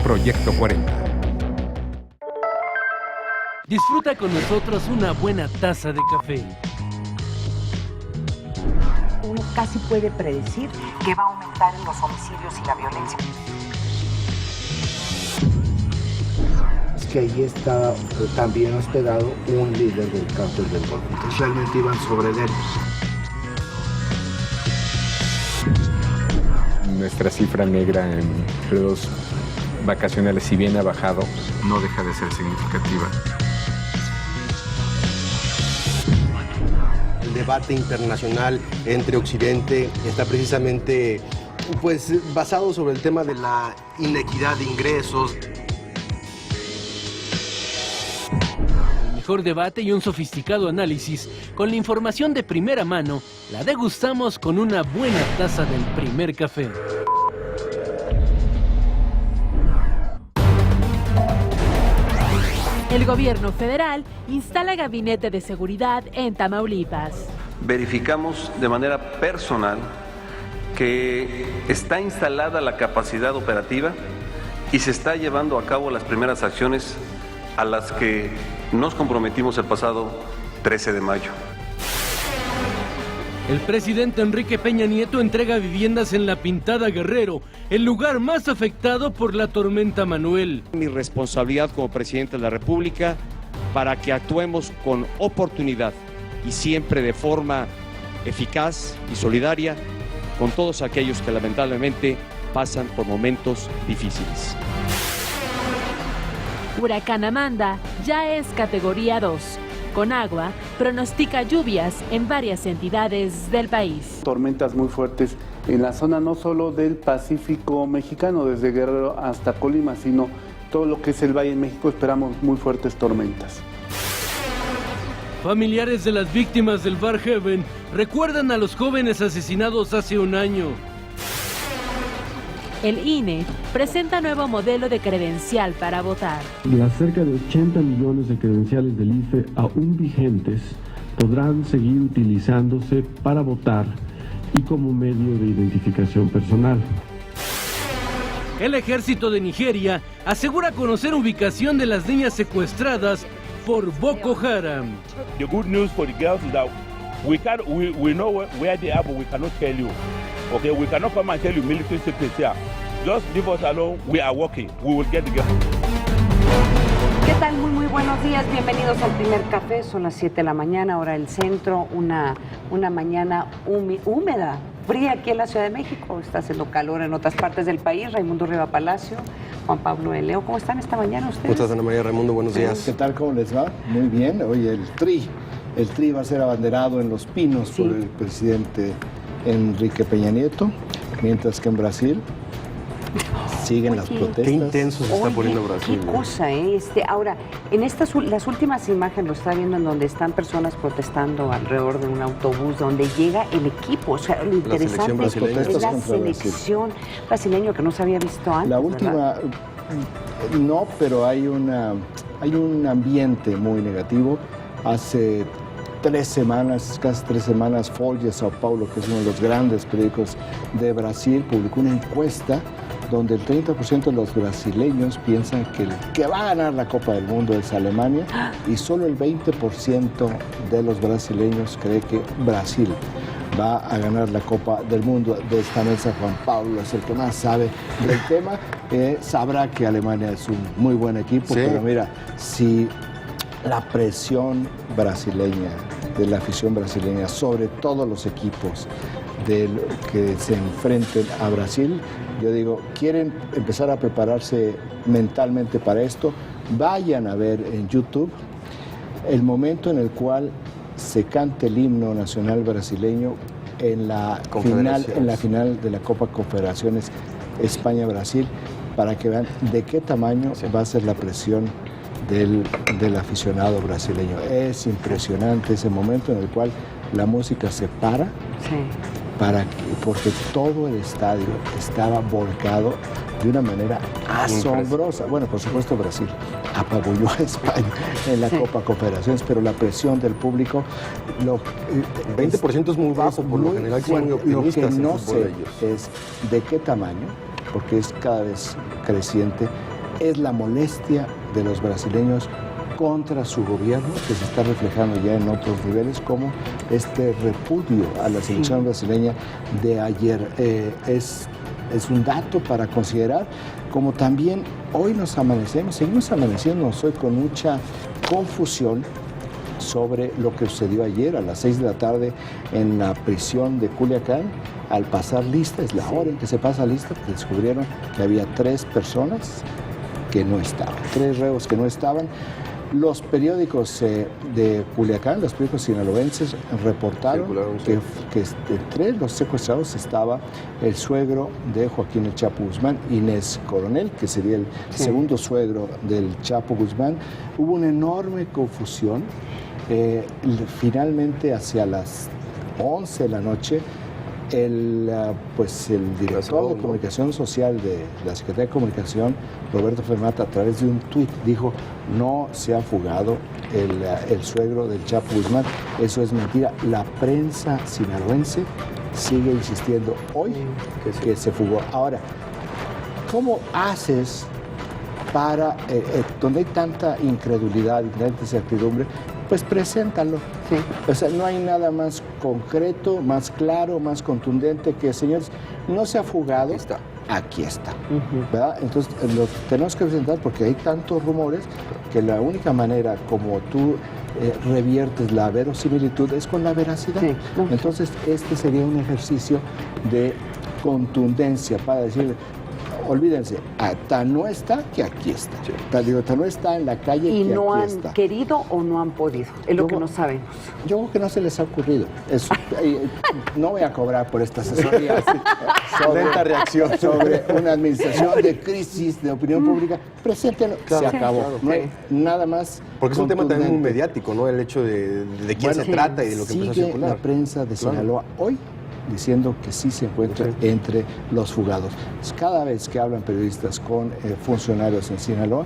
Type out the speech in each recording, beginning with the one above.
Proyecto 40. Disfruta con nosotros una buena taza de café. Uno casi puede predecir que va a aumentar en los homicidios y la violencia. Es que ahí está también hospedado un líder del cártel del Golfo. Entonces realmente iban sobre él. Nuestra cifra negra en periodos vacacionales, si bien ha bajado, no deja de ser significativa. El debate internacional entre Occidente está precisamente basado sobre el tema de la inequidad de ingresos. El mejor debate y un sofisticado análisis con la información de primera mano la degustamos con una buena taza del primer café. El gobierno federal instala gabinete de seguridad en Tamaulipas. Verificamos de manera personal que está instalada la capacidad operativa y se está llevando a cabo las primeras acciones a las que nos comprometimos el pasado 13 de mayo. El presidente Enrique Peña Nieto entrega viviendas en La Pintada Guerrero, el lugar más afectado por la tormenta Manuel. Mi responsabilidad como presidente de la República para que actuemos con oportunidad y siempre de forma eficaz y solidaria con todos aquellos que lamentablemente pasan por momentos difíciles. Huracán Amanda ya es categoría 2. Con agua, pronostica lluvias en varias entidades del país. Tormentas muy fuertes en la zona no solo del Pacífico mexicano, desde Guerrero hasta Colima, sino todo lo que es el Valle de México, esperamos muy fuertes tormentas. Familiares de las víctimas del Bar Heaven recuerdan a los jóvenes asesinados hace un año. El INE presenta nuevo modelo de credencial para votar. Las cerca de 80 millones de credenciales del IFE aún vigentes podrán seguir utilizándose para votar y como medio de identificación personal. El ejército de Nigeria asegura conocer ubicación de las niñas secuestradas por Boko Haram. The good news for the girls is that we know where they are, but we cannot tell you. Okay, we cannot come and tell you military secrets here. Just leave us alone. We are working. We will get the girls. ¿Qué tal? Muy buenos días. Bienvenidos al primer café. Son las 7 de la mañana, hora del centro. Una mañana húmeda, fría aquí en la Ciudad de México. Está haciendo calor en otras partes del país. Raimundo Riva Palacio, Juan Pablo de Leo. ¿Cómo están esta mañana ustedes? ¿Cómo estás, Ana María? Raimundo, buenos días. ¿Qué tal? ¿Cómo les va? Muy bien. Oye, el Tri va a ser abanderado en Los Pinos por el presidente Enrique Peña Nieto, mientras que en Brasil siguen las protestas. Qué intenso se está poniendo Brasil. Qué cosa, ¿eh? Ahora, en las últimas imágenes, lo está viendo en donde están personas protestando alrededor de un autobús, donde llega el equipo. O sea, lo interesante es la selección brasileña que no se había visto antes. La última, ¿verdad? No, pero hay un ambiente muy negativo. Hace 3 semanas, casi 3 semanas, Folha de Sao Paulo, que es uno de los grandes periódicos de Brasil, publicó una encuesta donde el 30% de los brasileños piensan que el que va a ganar la Copa del Mundo es Alemania y solo el 20% de los brasileños cree que Brasil va a ganar la Copa del Mundo. De esta mesa, Juan Pablo es el que más sabe del tema. Sabrá que Alemania es un muy buen equipo, pero mira, si la presión brasileña, de la afición brasileña, sobre todos los equipos que se enfrenten a Brasil, yo digo, quieren empezar a prepararse mentalmente para esto, vayan a ver en YouTube el momento en el cual se canta el himno nacional brasileño en la final de la Copa Confederaciones España-Brasil, para que vean de qué tamaño va a ser la presión del aficionado brasileño. Es impresionante ese momento en el cual la música se para, porque todo el estadio estaba volcado de una manera asombrosa. Bueno, por supuesto Brasil apabulló a España en la Copa Confederaciones, pero la presión del público... 20% es muy bajo, por lo general son muy optimistas. Lo que no sé es de qué tamaño, porque es cada vez creciente, es la molestia de los brasileños contra su gobierno, que se está reflejando ya en otros niveles, como este repudio a la selección brasileña de ayer. Es un dato para considerar, como también hoy seguimos amaneciendo hoy con mucha confusión sobre lo que sucedió ayer a las 6 de la tarde en la prisión de Culiacán. Al pasar lista, es la hora en que se pasa lista, descubrieron que había 3 personas que no estaban, 3 reos que no estaban. Los periódicos de Culiacán, los periódicos sinaloenses, reportaron que entre los secuestrados estaba el suegro de Joaquín El Chapo Guzmán, Inés Coronel, que sería el segundo suegro del Chapo Guzmán. Hubo una enorme confusión. Finalmente, hacia las 11 de la noche, el director de comunicación social de la Secretaría de Comunicación, Roberto Fermat, a través de un tuit dijo: no se ha fugado el suegro del Chapo Guzmán. Eso es mentira. La prensa sinaloense sigue insistiendo hoy que se fugó. Ahora, ¿cómo haces para, donde hay tanta incredulidad y tanta incertidumbre? Pues preséntalo. Sí. O sea, no hay nada más concreto, más claro, más contundente que, señores, no se ha fugado, aquí está. ¿Verdad? Entonces, lo tenemos que presentar porque hay tantos rumores que la única manera como tú reviertes la verosimilitud es con la veracidad. Sí. Entonces, este sería un ejercicio de contundencia para decirle: olvídense, tan no está que aquí está. Sí. Tan no está en la calle y que no aquí han está. querido o no han podido. Es lo que no sabemos. Yo creo que no se les ha ocurrido. No voy a cobrar por esta asesoría sobre una administración de crisis de opinión pública. Preséntenlo. Claro, se acabó. Claro. No hay nada más. Porque es un tema también muy mediático, ¿no? El hecho de quién se trata y de lo que empezó a circular. Sigue la prensa de Sinaloa hoy diciendo que sí se encuentra entre los fugados. Cada vez que hablan periodistas con funcionarios en Sinaloa,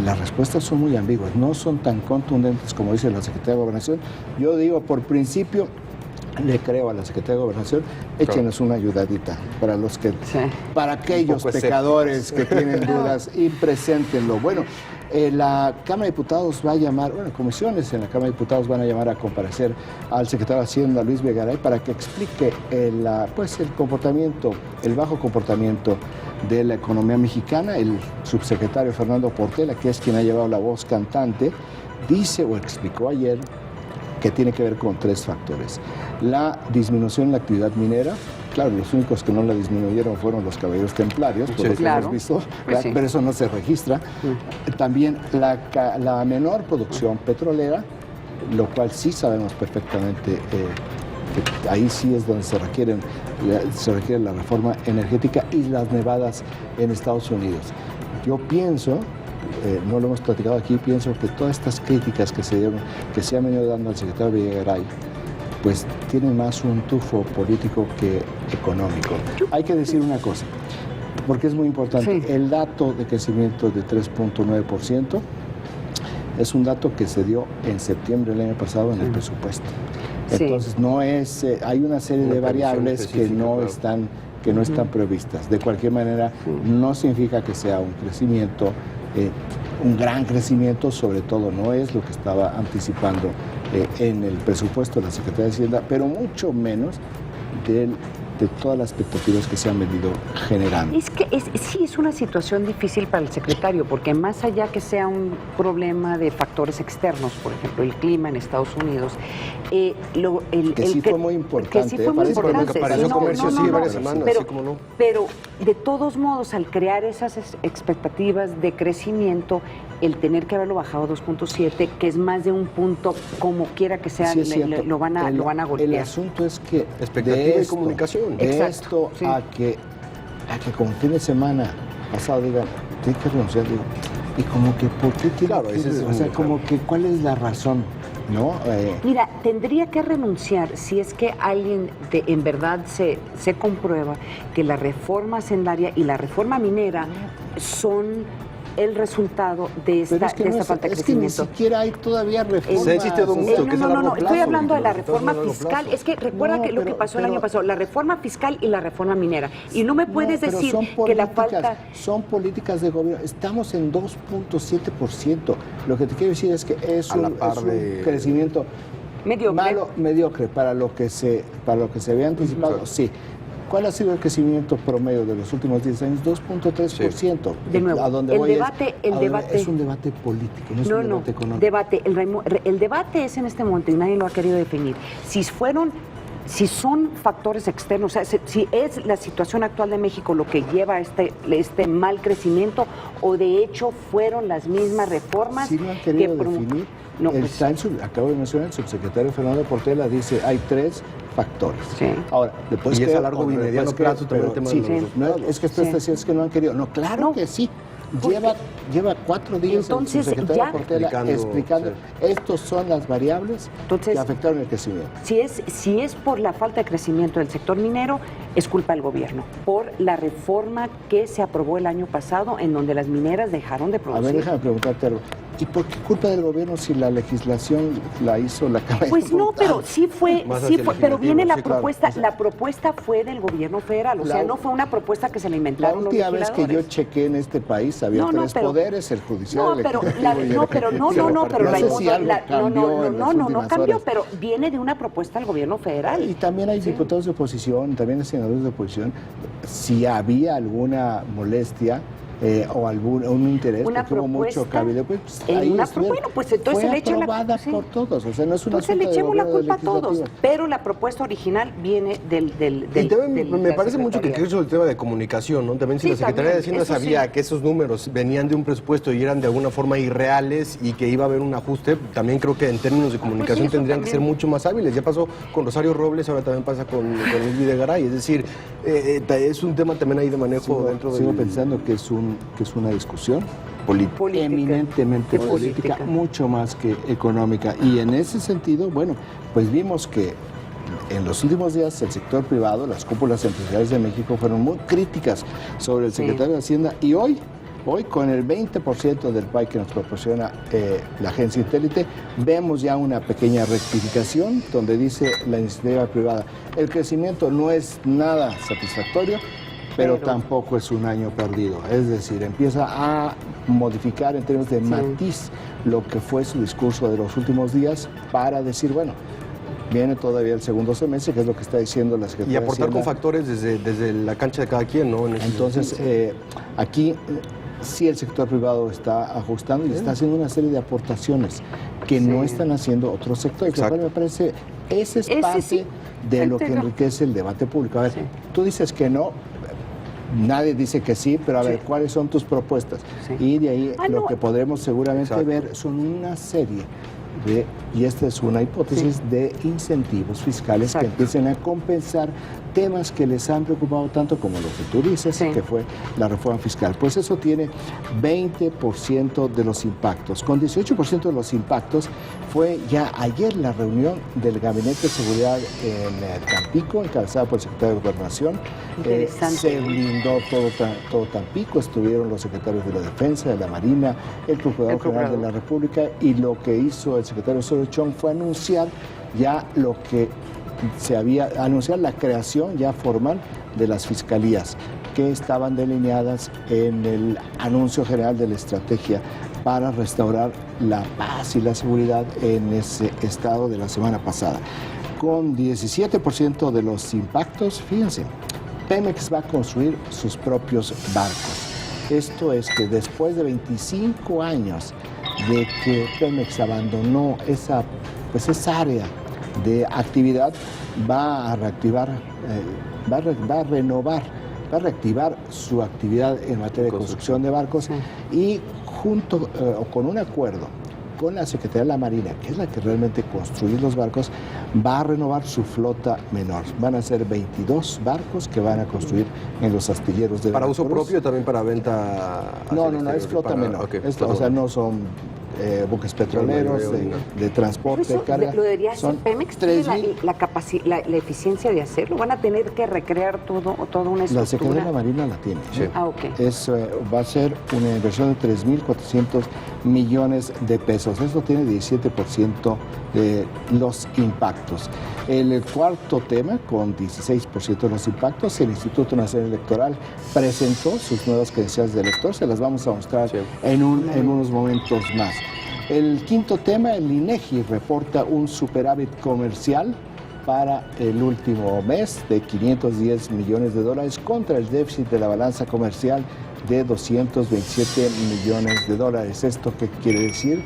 las respuestas son muy ambiguas, no son tan contundentes como dice la Secretaría de Gobernación. Yo digo, por principio, le creo a la Secretaría de Gobernación, échenos una ayudadita para aquellos pecadores que tienen dudas y preséntenlo. Bueno, la Cámara de Diputados va a llamar, comisiones en la Cámara de Diputados van a llamar a comparecer al secretario de Hacienda, Luis Videgaray, para que explique el bajo comportamiento de la economía mexicana. El subsecretario Fernando Portela, que es quien ha llevado la voz cantante, dice o explicó ayer que tiene que ver con 3 factores. La disminución en la actividad minera. Claro, los únicos que no la disminuyeron fueron los caballeros templarios, por lo que hemos visto, pero eso no se registra. También la menor producción petrolera, lo cual sí sabemos perfectamente que ahí sí es donde se requiere la reforma energética, y las nevadas en Estados Unidos. Yo pienso, no lo hemos platicado aquí, pienso que todas estas críticas que se han venido dando al secretario Videgaray, pues tienen más un tufo político que económico. Hay que decir una cosa, porque es muy importante. Sí. El dato de crecimiento de 3.9% es un dato que se dio en septiembre del año pasado en el presupuesto. Entonces, no es, hay una serie de variables que no están previstas. De cualquier manera, no significa que sea un crecimiento, un gran crecimiento, sobre todo no es lo que estaba anticipando en el presupuesto de la Secretaría de Hacienda, pero mucho menos de todas las expectativas que se han venido generando. Es que sí es una situación difícil para el secretario, porque más allá que sea un problema de factores externos, por ejemplo, el clima en Estados Unidos, fue muy importante. Que sí fue muy importante. Apareció comercio varias semanas, pero, así como no. Pero de todos modos, al crear esas expectativas de crecimiento, el tener que haberlo bajado a 2.7, que es más de un punto, como quiera que sea, lo van a golpear. El asunto es que expectativa y comunicación. De esto a que como fin de semana pasado digan, tiene que renunciar, digo, y como que, ¿por qué tiene como que, ¿cuál es la razón? ¿No? Mira, tendría que renunciar si es que alguien en verdad se comprueba que la reforma hacendaria y la reforma minera son el resultado de esta, falta de crecimiento. Es que ni siquiera hay todavía reforma. No, estoy hablando de la reforma fiscal. Es que recuerda que lo que pasó el año pasado, la reforma fiscal y la reforma minera. Y no me puedes decir que la falta... Son políticas de gobierno. Estamos en 2.7%. Lo que te quiero decir es que es un crecimiento mediocre para lo que se había anticipado. Sí. ¿Cuál ha sido el crecimiento promedio de los últimos 10 años? 2.3%. De nuevo, el debate es un debate político, no es un debate económico. El debate es en este momento, y nadie lo ha querido definir, si son factores externos, o sea, si es la situación actual de México lo que lleva a este mal crecimiento, o de hecho fueron las mismas reformas. Sí lo han querido definir. No, acabo de mencionar, el subsecretario Fernando Portela dice hay 3 factores. Sí. Ahora, después y es a largo y mediano plazo también el tema de los es que tú estás diciendo que no han querido. No, claro que sí. Lleva 4 días entonces, el subsecretario Portela explicando estas son las variables que afectaron el crecimiento. Si es por la falta de crecimiento del sector minero, es culpa del gobierno, por la reforma que se aprobó el año pasado, en donde las mineras dejaron de producir. A ver, déjame preguntarte algo. ¿Y por qué culpa del gobierno si la legislación la hizo la Cámara de Pues no, pero sí fue, pero viene la propuesta, claro. La propuesta fue del gobierno federal, o sea, no fue una propuesta que se le inventaron los legisladores. La última vez que yo chequé en este país había 3 poderes, el judicial, no cambió, pero viene de una propuesta del gobierno federal. Y también hay diputados de oposición, también hay senadores de oposición. Si había alguna molestia, o un interés, porque hubo mucho cabildo, pues ahí bueno, pues entonces fue le echan aprobada por todos, o sea, no es una entonces le echemos la culpa a todos, pero la propuesta original viene del y también me parece mucho que creo el tema de comunicación, ¿no? También si la Secretaría de Hacienda sabía que esos números venían de un presupuesto y eran de alguna forma irreales y que iba a haber un ajuste, también creo que en términos de comunicación tendrían que ser mucho más hábiles. Ya pasó con Rosario Robles, ahora también pasa con Luis Videgaray, es decir, es un tema también ahí de manejo dentro de... Sigo pensando que es una discusión política, eminentemente política, mucho más que económica. Y en ese sentido, bueno, pues vimos que en los últimos días el sector privado, las cúpulas empresariales de México fueron muy críticas sobre el secretario de Hacienda, y hoy con el 20% del PAI que nos proporciona la agencia Intélite, vemos ya una pequeña rectificación donde dice la iniciativa privada, el crecimiento no es nada satisfactorio, pero tampoco es un año perdido. Es decir, empieza a modificar en términos de matiz lo que fue su discurso de los últimos días para decir, bueno, viene todavía el segundo semestre, que es lo que está diciendo la Secretaría de Hacienda. Y aportar con factores desde la cancha de cada quien, ¿no? Entonces, aquí sí el sector privado está ajustando y está haciendo una serie de aportaciones que no están haciendo otros sectores. Lo cual me parece, ese es parte de lo que enriquece el debate público. A ver, tú dices que no, nadie dice que sí, pero a ver, ¿cuáles son tus propuestas? Y de ahí lo que podremos seguramente ver son una serie y esta es una hipótesis de incentivos fiscales que empiecen a compensar temas que les han preocupado tanto como lo que tú dices, que fue la reforma fiscal. Pues eso tiene 20% de los impactos. Con 18% de los impactos fue ya ayer la reunión del Gabinete de Seguridad en Tampico, encabezada por el secretario de Gobernación. Se blindó todo Tampico, estuvieron los secretarios de la Defensa, de la Marina, el Procurador General de la República, y lo que hizo el secretario Osorio Chong fue anunciar ya lo que anunciar la creación ya formal de las fiscalías que estaban delineadas en el anuncio general de la estrategia para restaurar la paz y la seguridad en ese estado de la semana pasada. Con 17% de los impactos, fíjense, Pemex va a construir sus propios barcos. Esto es que después de 25 años de que Pemex abandonó esa área de actividad, va a reactivar, va a reactivar su actividad en materia de construcción de barcos y junto con un acuerdo con la Secretaría de la Marina, que es la que realmente construye los barcos, va a renovar su flota menor. Van a ser 22 barcos que van a construir en los astilleros de ¿Para uso propio o también para venta? No, es flota menor. O sea, no son buques petroleros, de transporte, de carga. ¿Lo debería hacer Pemex? ¿Tiene la eficiencia de hacerlo? ¿Van a tener que recrear toda una estructura? La Secretaría de la Marina la tiene. Sí. Ok. Va a ser una inversión de 3.400 millones de pesos. Eso tiene 17% de los impactos. El cuarto tema, con 16% de los impactos, el Instituto Nacional Electoral presentó sus nuevas credenciales de elector. Se las vamos a mostrar en unos momentos más. El quinto tema, el INEGI reporta un superávit comercial para el último mes de 510 millones de dólares contra el déficit de la balanza comercial de 227 millones de dólares. ¿Esto qué quiere decir?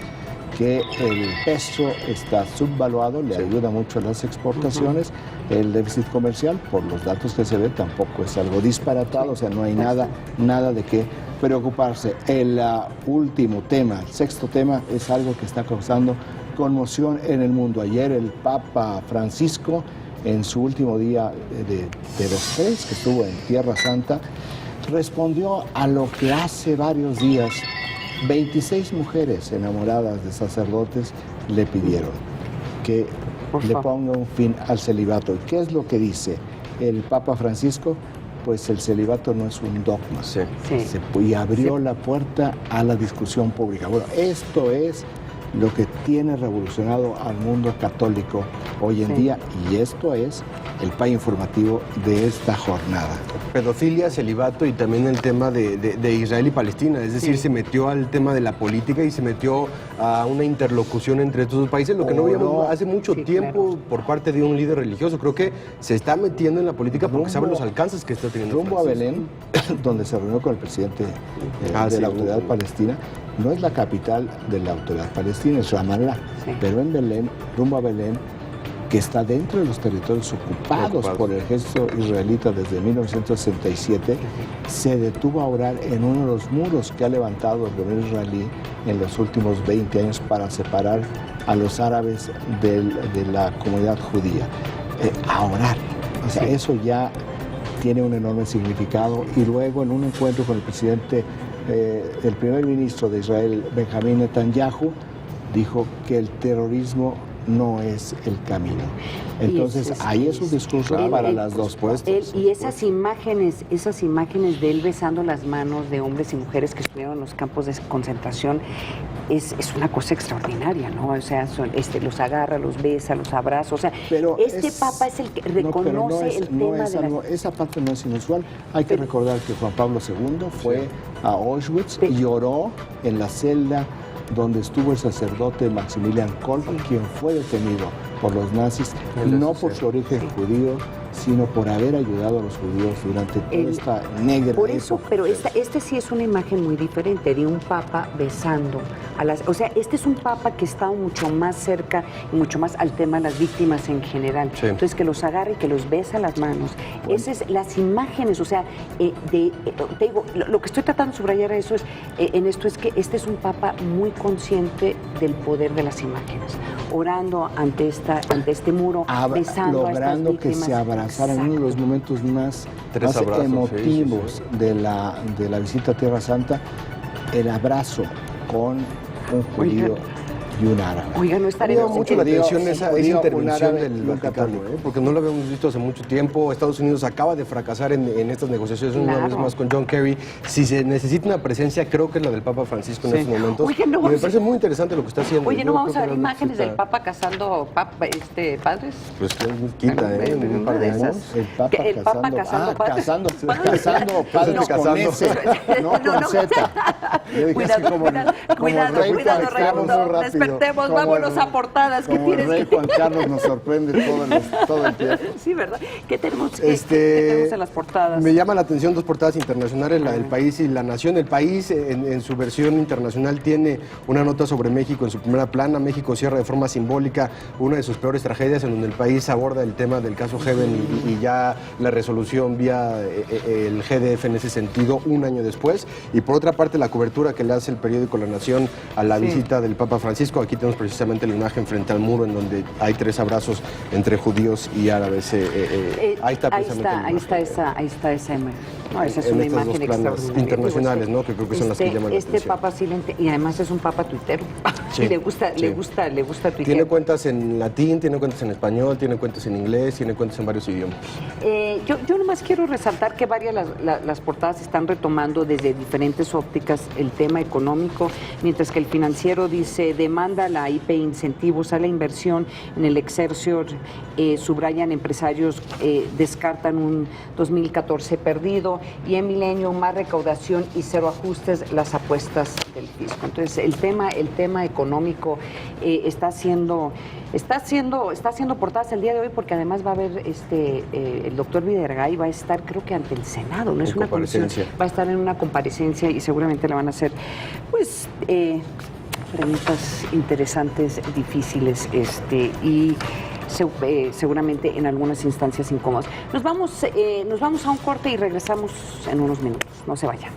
Que el peso está subvaluado, le ayuda mucho a las exportaciones. El déficit comercial, por los datos que se ve, tampoco es algo disparatado, o sea, no hay nada de qué preocuparse. El último tema, el sexto tema, es algo que está causando conmoción en el mundo. Ayer el Papa Francisco, en su último día de los 3, que estuvo en Tierra Santa, respondió a lo que hace varios días 26 mujeres enamoradas de sacerdotes le pidieron, que le ponga un fin al celibato. ¿Y qué es lo que dice el Papa Francisco? Pues el celibato no es un dogma. Y abrió la puerta a la discusión pública. Bueno, esto es lo que tiene revolucionado al mundo católico hoy en día, y esto es el PAI informativo de esta jornada. Pedofilia, celibato y también el tema de Israel y Palestina, es decir, se metió al tema de la política y se metió a una interlocución entre estos dos países, lo que no veíamos hace mucho tiempo por parte de un líder religioso. Creo que se está metiendo en la política porque sabe los alcances que está teniendo. Rumbo a Belén, donde se reunió con el presidente de la Autoridad Palestina, no es la capital de la Autoridad Palestina, es Ramallah, pero en Belén, rumbo a Belén, que está dentro de los territorios ocupados por el ejército israelita desde 1967, se detuvo a orar en uno de los muros que ha levantado el gobierno israelí en los últimos 20 años para separar a los árabes de la comunidad judía. A orar. O sea, eso ya tiene un enorme significado. Y luego, en un encuentro con el presidente, el primer ministro de Israel, Benjamín Netanyahu, dijo que el terrorismo no es el camino. Entonces, ahí es un discurso para las dos puestas. Y esas imágenes de él besando las manos de hombres y mujeres que estuvieron en los campos de concentración, es una cosa extraordinaria, ¿no? O sea, los agarra, los besa, los abraza. O sea, pero Papa es el que reconoce el tema de la... Esa parte no es inusual. Hay que recordar que Juan Pablo II fue a Auschwitz y lloró en la celda donde estuvo el sacerdote Maximilian Kolbe, quien fue detenido por los nazis, no por su origen judío, sino por haber ayudado a los judíos durante toda esta negra Por eso, época. pero este sí es una imagen muy diferente de un papa besando a las... O sea, este es un papa que está mucho más cerca y mucho más al tema de las víctimas en general. Entonces, que los agarre y que los besa las manos. Esas es las imágenes, o sea, te digo, lo que estoy tratando de subrayar en esto es que este es un papa muy consciente del poder de las imágenes, orando ante este muro, besando a estas víctimas. Logrando que se abrazaran en uno de los momentos más emotivos de la visita a Tierra Santa, el abrazo con un judío y un árabe. Oiga, no estaremos... Me mucho la atención esa intervención del Vaticano, porque no lo habíamos visto hace mucho tiempo. Estados Unidos acaba de fracasar en estas negociaciones una vez más con John Kerry. Si se necesita una presencia, creo que es la del Papa Francisco en estos momentos. Oye, no, y me parece muy interesante lo que está haciendo. Oye, ¿no vamos a ver imágenes del Papa casando padres? Pues quita, en un par de años. El Papa casando padres. Casando padres con S, no con Z. Cuidado, despertemos, vámonos a portadas. ¿Qué tienes? El rey Juan Carlos nos sorprende todo el tiempo. Sí, ¿verdad? ¿Qué tenemos en las portadas? Me llama la atención dos portadas internacionales, la del País y La Nación. El País, en su versión internacional, tiene una nota sobre México en su primera plana. México cierra de forma simbólica una de sus peores tragedias, en donde el país aborda el tema del caso Heven y ya la resolución vía el GDF en ese sentido un año después. Y por otra parte, la cobertura que le hace el periódico La Nación a la visita del Papa Francisco. Francisco. Aquí tenemos precisamente la imagen frente al muro en donde hay 3 abrazos entre judíos y árabes. Ahí está precisamente ahí está esa imagen. No, esa es en una estas imagen dos planas extraordinaria. internacionales, ¿no? Que creo que son las que llaman la atención. Papa sí y además es un papa tuitero. Sí, y le gusta tuitear. Tiene cuentas en latín, tiene cuentas en español, tiene cuentas en inglés, tiene cuentas en varios idiomas. Yo nomás quiero resaltar que varias las portadas están retomando desde diferentes ópticas el tema económico, mientras que el Financiero dice demanda la IP incentivos a la inversión. En el Excelsior subrayan empresarios descartan un 2014 perdido, y en Milenio más recaudación y 0 ajustes las apuestas del fisco. Entonces el tema económico está haciendo portadas el día de hoy, porque además va a haber el doctor Vidergay va a estar, creo que ante el Senado, no es una comisión, va a estar en una comparecencia y seguramente le van a hacer pues preguntas interesantes, difíciles, y seguramente en algunas instancias incómodas. Nos vamos a un corte y regresamos en unos minutos. No se vayan.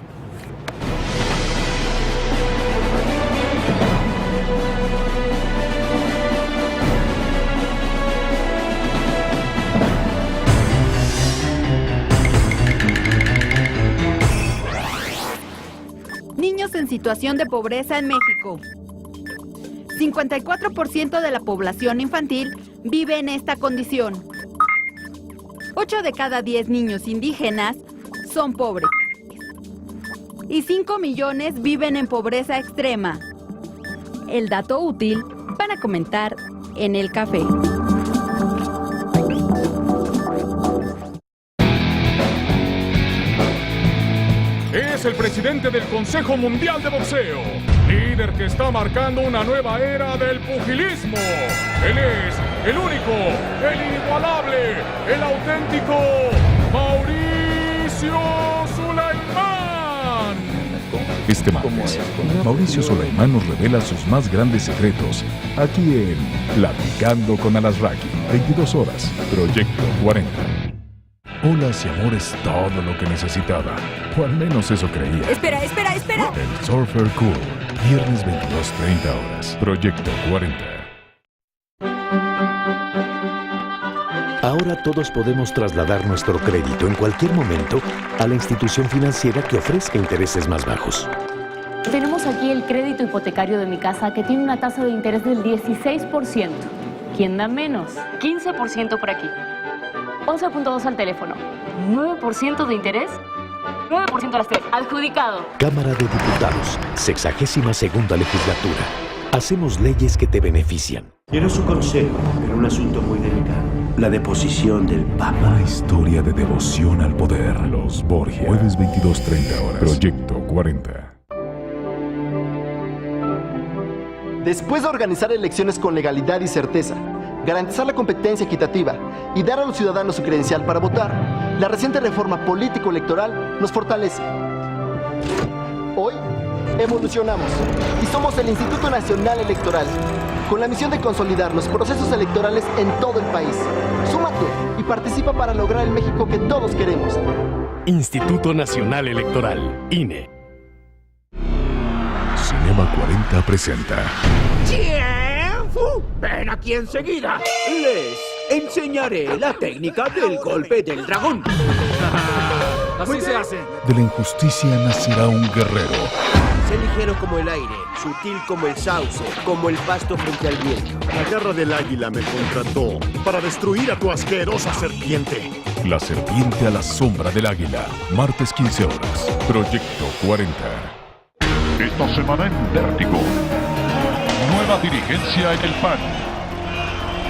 Niños en situación de pobreza en México. 54% de la población infantil vive en esta condición. 8 de cada 10 niños indígenas son pobres. Y 5 millones viven en pobreza extrema. El dato útil para comentar en el café. Es el presidente del Consejo Mundial de Boxeo, líder que está marcando una nueva era del pugilismo. Él es el único, el inigualable, el auténtico Mauricio Sulaimán. Este martes, Mauricio Sulaimán nos revela sus más grandes secretos, aquí en Platicando con Alasraqui, 22 horas, Proyecto 40. Olas y amor es todo lo que necesitaba, o al menos eso creía. ¡Espera! El Surfer Cool, viernes 22:30 horas, Proyecto 40. Ahora todos podemos trasladar nuestro crédito en cualquier momento a la institución financiera que ofrezca intereses más bajos. Tenemos aquí el crédito hipotecario de mi casa, que tiene una tasa de interés del 16%. ¿Quién da menos? 15% por aquí. 11.2 al teléfono. 9% de interés. 9% a las 3. Adjudicado. Cámara de Diputados, 62ª legislatura. Hacemos leyes que te benefician. Quiero su consejo en un asunto muy delicado. La deposición del Papa. Una historia de devoción al poder. Los Borgia. Jueves 22:30 horas. Proyecto 40. Después de organizar elecciones con legalidad y certeza, garantizar la competencia equitativa y dar a los ciudadanos su credencial para votar, la reciente reforma político-electoral nos fortalece. Hoy evolucionamos y somos el Instituto Nacional Electoral, con la misión de consolidar los procesos electorales en todo el país. Súmate y participa para lograr el México que todos queremos. Instituto Nacional Electoral, INE. Cinema 40 presenta. Ven aquí enseguida. Les enseñaré la técnica del golpe del dragón. Así se hace. De la injusticia nacerá un guerrero. Sé ligero como el aire, sutil como el sauce, como el pasto frente al viento. La garra del águila me contrató para destruir a tu asquerosa serpiente. La serpiente a la sombra del águila. Martes 15 horas. Proyecto 40. Esta semana en Vértigo. Nueva dirigencia en el PAN.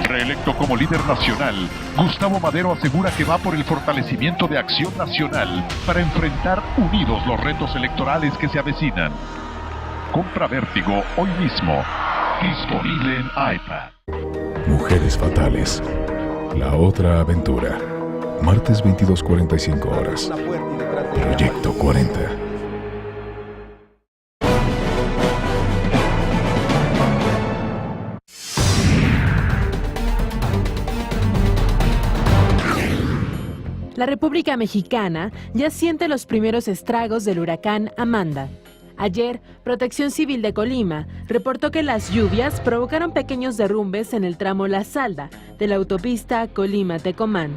Reelecto como líder nacional, Gustavo Madero asegura que va por el fortalecimiento de Acción Nacional para enfrentar unidos los retos electorales que se avecinan. Compra Vértigo hoy mismo. Disponible en iPad. Mujeres Fatales. La otra aventura. Martes 22:45 horas. Proyecto 40. La República Mexicana ya siente los primeros estragos del huracán Amanda. Ayer, Protección Civil de Colima reportó que las lluvias provocaron pequeños derrumbes en el tramo La Salda de la autopista Colima-Tecomán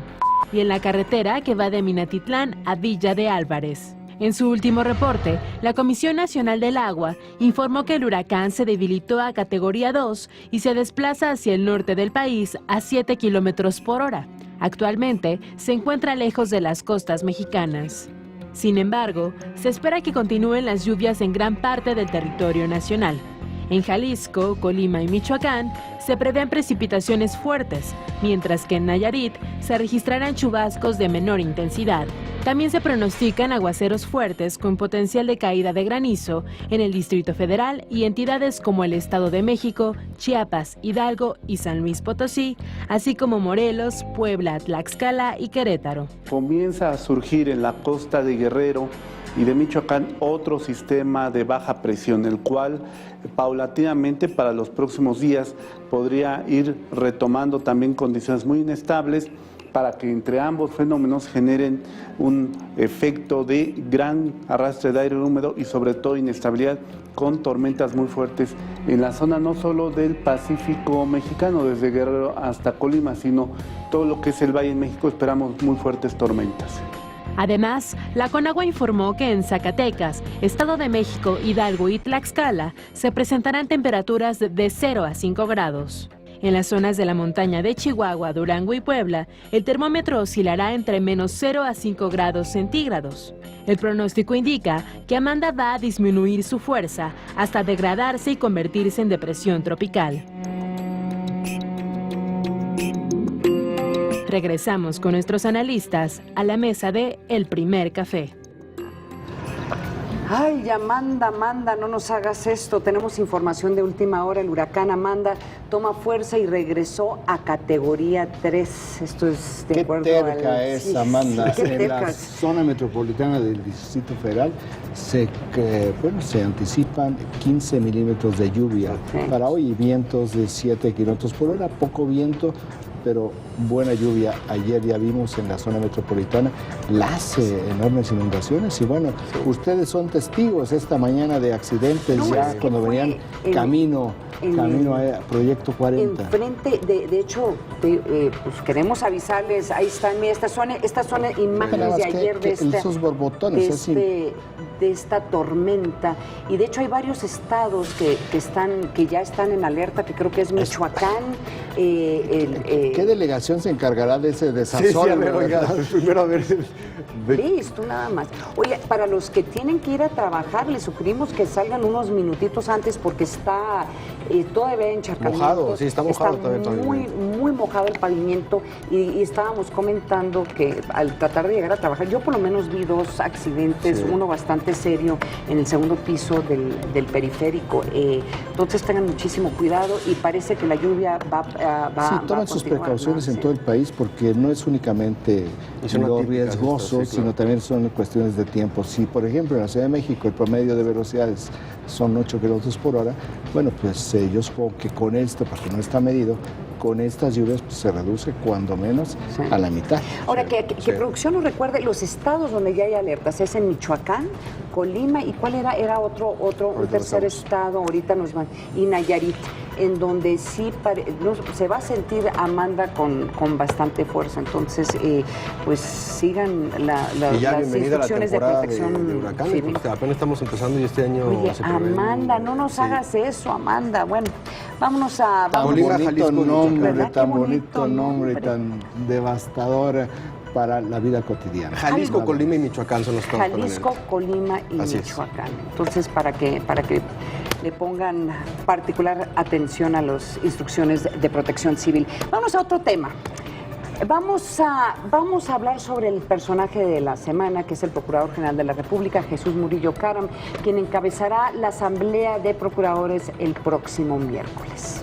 y en la carretera que va de Minatitlán a Villa de Álvarez. En su último reporte, la Comisión Nacional del Agua informó que el huracán se debilitó a categoría 2 y se desplaza hacia el norte del país a 7 kilómetros por hora. Actualmente se encuentra lejos de las costas mexicanas. Sin embargo, se espera que continúen las lluvias en gran parte del territorio nacional. En Jalisco, Colima y Michoacán se prevén precipitaciones fuertes, mientras que en Nayarit se registrarán chubascos de menor intensidad. También se pronostican aguaceros fuertes con potencial de caída de granizo en el Distrito Federal y entidades como el Estado de México, Chiapas, Hidalgo y San Luis Potosí, así como Morelos, Puebla, Tlaxcala y Querétaro. Comienza a surgir en la costa de Guerrero y de Michoacán otro sistema de baja presión, el cual paulatinamente para los próximos días podría ir retomando también condiciones muy inestables para que entre ambos fenómenos generen un efecto de gran arrastre de aire húmedo y sobre todo inestabilidad con tormentas muy fuertes en la zona no solo del Pacífico mexicano, desde Guerrero hasta Colima, sino todo lo que es el Valle de México, esperamos muy fuertes tormentas. Además, la Conagua informó que en Zacatecas, Estado de México, Hidalgo y Tlaxcala se presentarán temperaturas de 0 a 5 grados. En las zonas de la montaña de Chihuahua, Durango y Puebla, el termómetro oscilará entre menos 0 a 5 grados centígrados. El pronóstico indica que Amanda va a disminuir su fuerza hasta degradarse y convertirse en depresión tropical. Regresamos con nuestros analistas a la mesa de El Primer Café. Ay, Amanda, no nos hagas esto. Tenemos información de última hora. El huracán Amanda toma fuerza y regresó a categoría 3. Esto es de acuerdo Qué terca al... es Sí, Amanda. sí, en la zona metropolitana del Distrito Federal se anticipan 15 milímetros de lluvia para hoy y vientos de 7 kilómetros por hora. Poco viento, pero buena lluvia. Ayer ya vimos en la zona metropolitana las enormes inundaciones y bueno, ustedes son testigos esta mañana de accidentes cuando venían camino a Proyecto 40. Enfrente, de hecho, pues queremos avisarles, ahí están, estas son imágenes de ayer de esos borbotones, de esta tormenta, y de hecho hay varios estados que ya están en alerta, que creo que es Michoacán. ¿Qué delegación se encargará de ese desazón? Primero a ver. Listo, nada más. Oye, para los que tienen que ir a trabajar, les sugerimos que salgan unos minutitos antes porque está todavía encharcamiento. Mojado, sí, está mojado todavía. Muy mojado el pavimento y estábamos comentando que al tratar de llegar a trabajar, yo por lo menos vi 2 accidentes, uno bastante serio en el segundo piso del periférico. Entonces tengan muchísimo cuidado y parece que la lluvia va tomen sus precauciones en todo el país porque no es únicamente lo riesgoso, sino también son cuestiones de tiempo. Si, por ejemplo, en la Ciudad de México el promedio de velocidades son 8 kilómetros por hora, bueno, pues yo supongo que con esto, porque no está medido, con estas lluvias pues, se reduce cuando menos a la mitad. Ahora, que producción nos recuerde, los estados donde ya hay alertas, es en Michoacán, Colima, ¿y cuál era? Era un tercer estado, ahorita nos van, y Nayarit, en donde sí se va a sentir Amanda con bastante fuerza. Entonces, pues sigan las instrucciones de protección civil. Apenas estamos empezando y este año... Oye, Amanda, no nos hagas eso, Amanda. Bueno, vámonos a... Tan bonito nombre, tan devastador para la vida cotidiana. Jalisco, Colima y Michoacán son los estados. Jalisco, Colima y Michoacán. Entonces, para que le pongan particular atención a las instrucciones de protección civil. Vamos a otro tema. Vamos a hablar sobre el personaje de la semana, que es el Procurador General de la República, Jesús Murillo Caram, quien encabezará la Asamblea de Procuradores el próximo miércoles.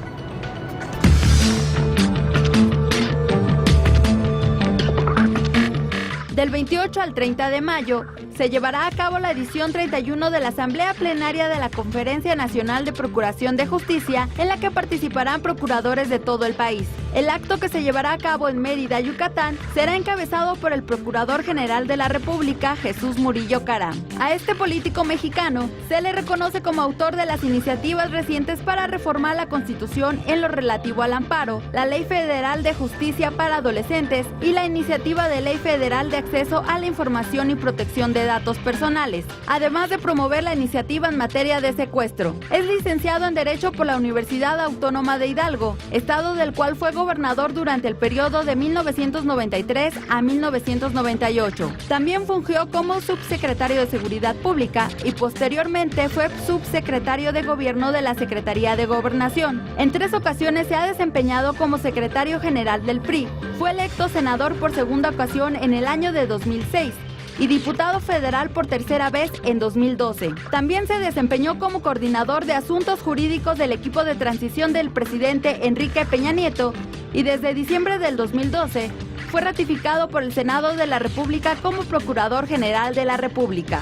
Del 28 al 30 de mayo se llevará a cabo la edición 31 de la Asamblea Plenaria de la Conferencia Nacional de Procuración de Justicia, en la que participarán procuradores de todo el país. El acto, que se llevará a cabo en Mérida, Yucatán, será encabezado por el Procurador General de la República, Jesús Murillo Caram. A este político mexicano se le reconoce como autor de las iniciativas recientes para reformar la Constitución en lo relativo al amparo, la Ley Federal de Justicia para Adolescentes y la Iniciativa de Ley Federal de Acceso a la Información y Protección de Datos Personales, además de promover la iniciativa en materia de secuestro. Es licenciado en Derecho por la Universidad Autónoma de Hidalgo, estado del cual fue gobernador durante el periodo de 1993 a 1998. También fungió como subsecretario de Seguridad Pública y posteriormente fue subsecretario de Gobierno de la Secretaría de Gobernación. En 3 ocasiones se ha desempeñado como secretario general del PRI. Fue electo senador por segunda ocasión en el año de 2006. Y diputado federal por tercera vez en 2012. También se desempeñó como coordinador de asuntos jurídicos del equipo de transición del presidente Enrique Peña Nieto y desde diciembre del 2012 fue ratificado por el Senado de la República como Procurador General de la República.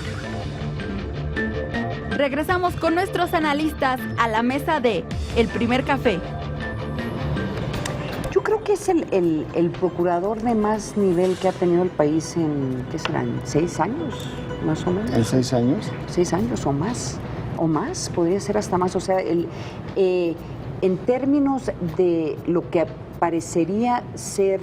Regresamos con nuestros analistas a la mesa de El Primer Café. Yo creo que es el procurador de más nivel que ha tenido el país en, ¿qué serán? 6 años, más o menos. ¿En 6 años? 6 años o más, podría ser hasta más. O sea, en términos de lo que parecería ser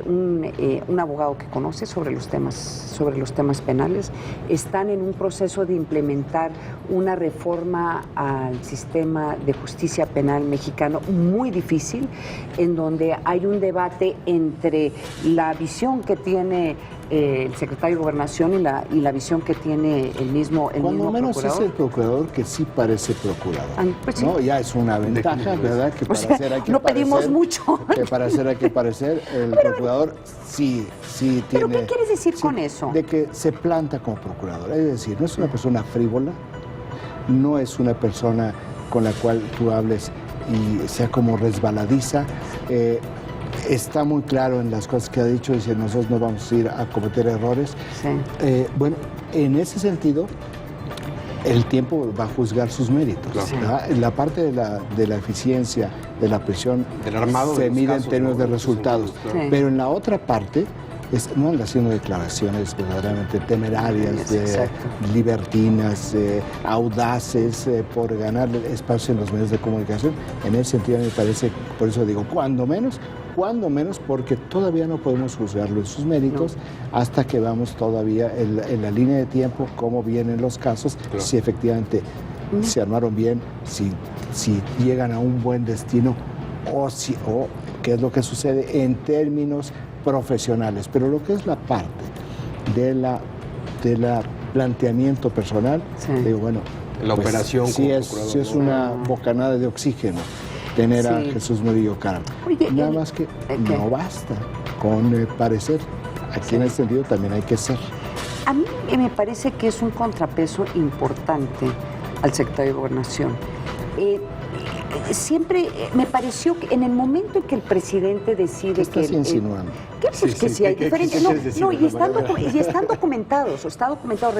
un abogado que conoce sobre los temas penales, están en un proceso de implementar una reforma al sistema de justicia penal mexicano muy difícil, en donde hay un debate entre la visión que tiene el secretario de Gobernación y la visión que tiene el mismo Cuando menos procurador. es el procurador que sí parece procurador. Pues sí. ¿No? Ya es una ventaja, ¿verdad? Que para hacer hay que no pedimos mucho. Que para hacer hay que parecer. El procurador sí tiene... ¿Pero qué quieres decir con eso? De que se planta como procurador. Es decir, no es una persona frívola, no es una persona con la cual tú hables y sea como resbaladiza. Está muy claro en las cosas que ha dicho, dice, nosotros no vamos a ir a cometer errores. Sí. Bueno, en ese sentido, el tiempo va a juzgar sus méritos. Claro. La parte de la eficiencia de la prisión del armado se de mide casos, en términos de resultados. Sí. Pero en la otra parte, no anda haciendo declaraciones verdaderamente temerarias, libertinas, audaces, por ganar espacio en los medios de comunicación. En ese sentido, me parece, por eso digo, cuando menos, porque todavía no podemos juzgarlo en sus méritos hasta que vamos todavía en la línea de tiempo, cómo vienen los casos, si efectivamente se armaron bien, si llegan a un buen destino o qué es lo que sucede en términos profesionales. Pero lo que es la parte de la planteamiento personal, digo, bueno, la operación sí es una bocanada de oxígeno tener a Jesús Murillo Caram. Nada más que no basta con parecer. Aquí en ese sentido también hay que ser. A mí me parece que es un contrapeso importante al secretario de Gobernación. Siempre me pareció que en el momento en que el presidente decide ¿Qué estás insinuando? Sí, hay diferentes. Y están documentados, está documentado.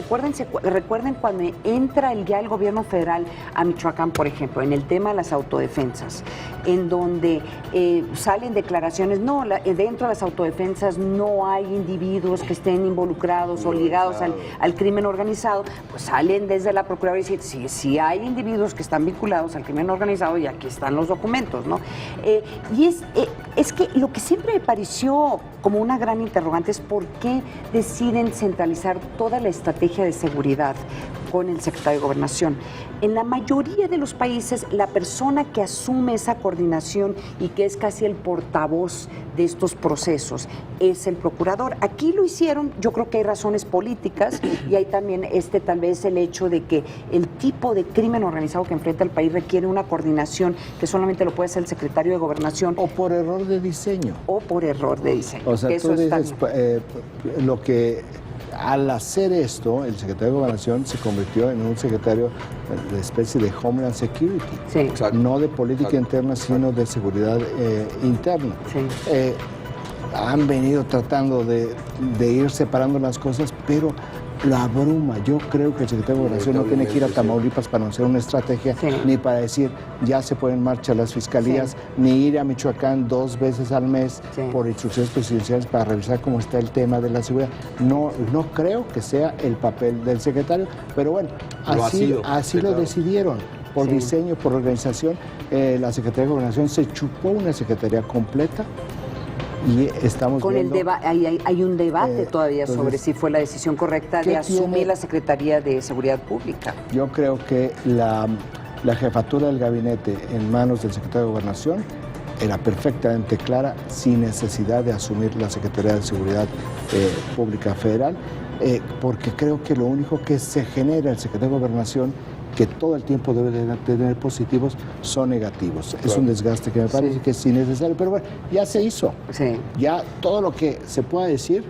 Recuerden cuando entra ya el gobierno federal a Michoacán, por ejemplo, en el tema de las autodefensas, en donde salen declaraciones, dentro de las autodefensas no hay individuos que estén involucrados o ligados al crimen organizado, pues salen desde la Procuraduría y dicen, sí hay individuos que están vinculados al crimen organizado y aquí están los documentos, ¿no? Y es que lo que siempre me pareció como una gran interrogante es por qué deciden centralizar toda la estrategia de seguridad con el secretario de Gobernación. En la mayoría de los países, la persona que asume esa coordinación y que es casi el portavoz de estos procesos es el procurador. Aquí lo hicieron, yo creo que hay razones políticas y hay también tal vez el hecho de que el tipo de crimen organizado que enfrenta el país requiere una coordinación que solamente lo puede hacer el secretario de Gobernación. O por error de diseño. O sea, tú dices, lo que al hacer esto, el secretario de Gobernación se convirtió en un secretario de especie de Homeland Security, no de política interna, sino de seguridad interna. Han venido tratando de ir separando las cosas, pero lo abruma. Yo creo que el secretario de Gobernación no tiene que ir a Tamaulipas para anunciar una estrategia, ni para decir ya se ponen en marcha las fiscalías, ni ir a Michoacán 2 veces al mes por instrucciones presidenciales para revisar cómo está el tema de la seguridad. No creo que sea el papel del secretario, pero bueno, así lo decidieron. Por diseño, por organización, la Secretaría de Gobernación se chupó una secretaría completa. Y estamos viendo, hay un debate todavía sobre si fue la decisión correcta de asumir la Secretaría de Seguridad Pública. Yo creo que la jefatura del gabinete en manos del secretario de Gobernación era perfectamente clara, sin necesidad de asumir la Secretaría de Seguridad Pública Federal, porque creo que lo único que se genera el secretario de Gobernación, que todo el tiempo debe de tener positivos, son negativos. Es un desgaste que me parece que es innecesario, pero bueno, ya se hizo. Ya todo lo que se pueda decir,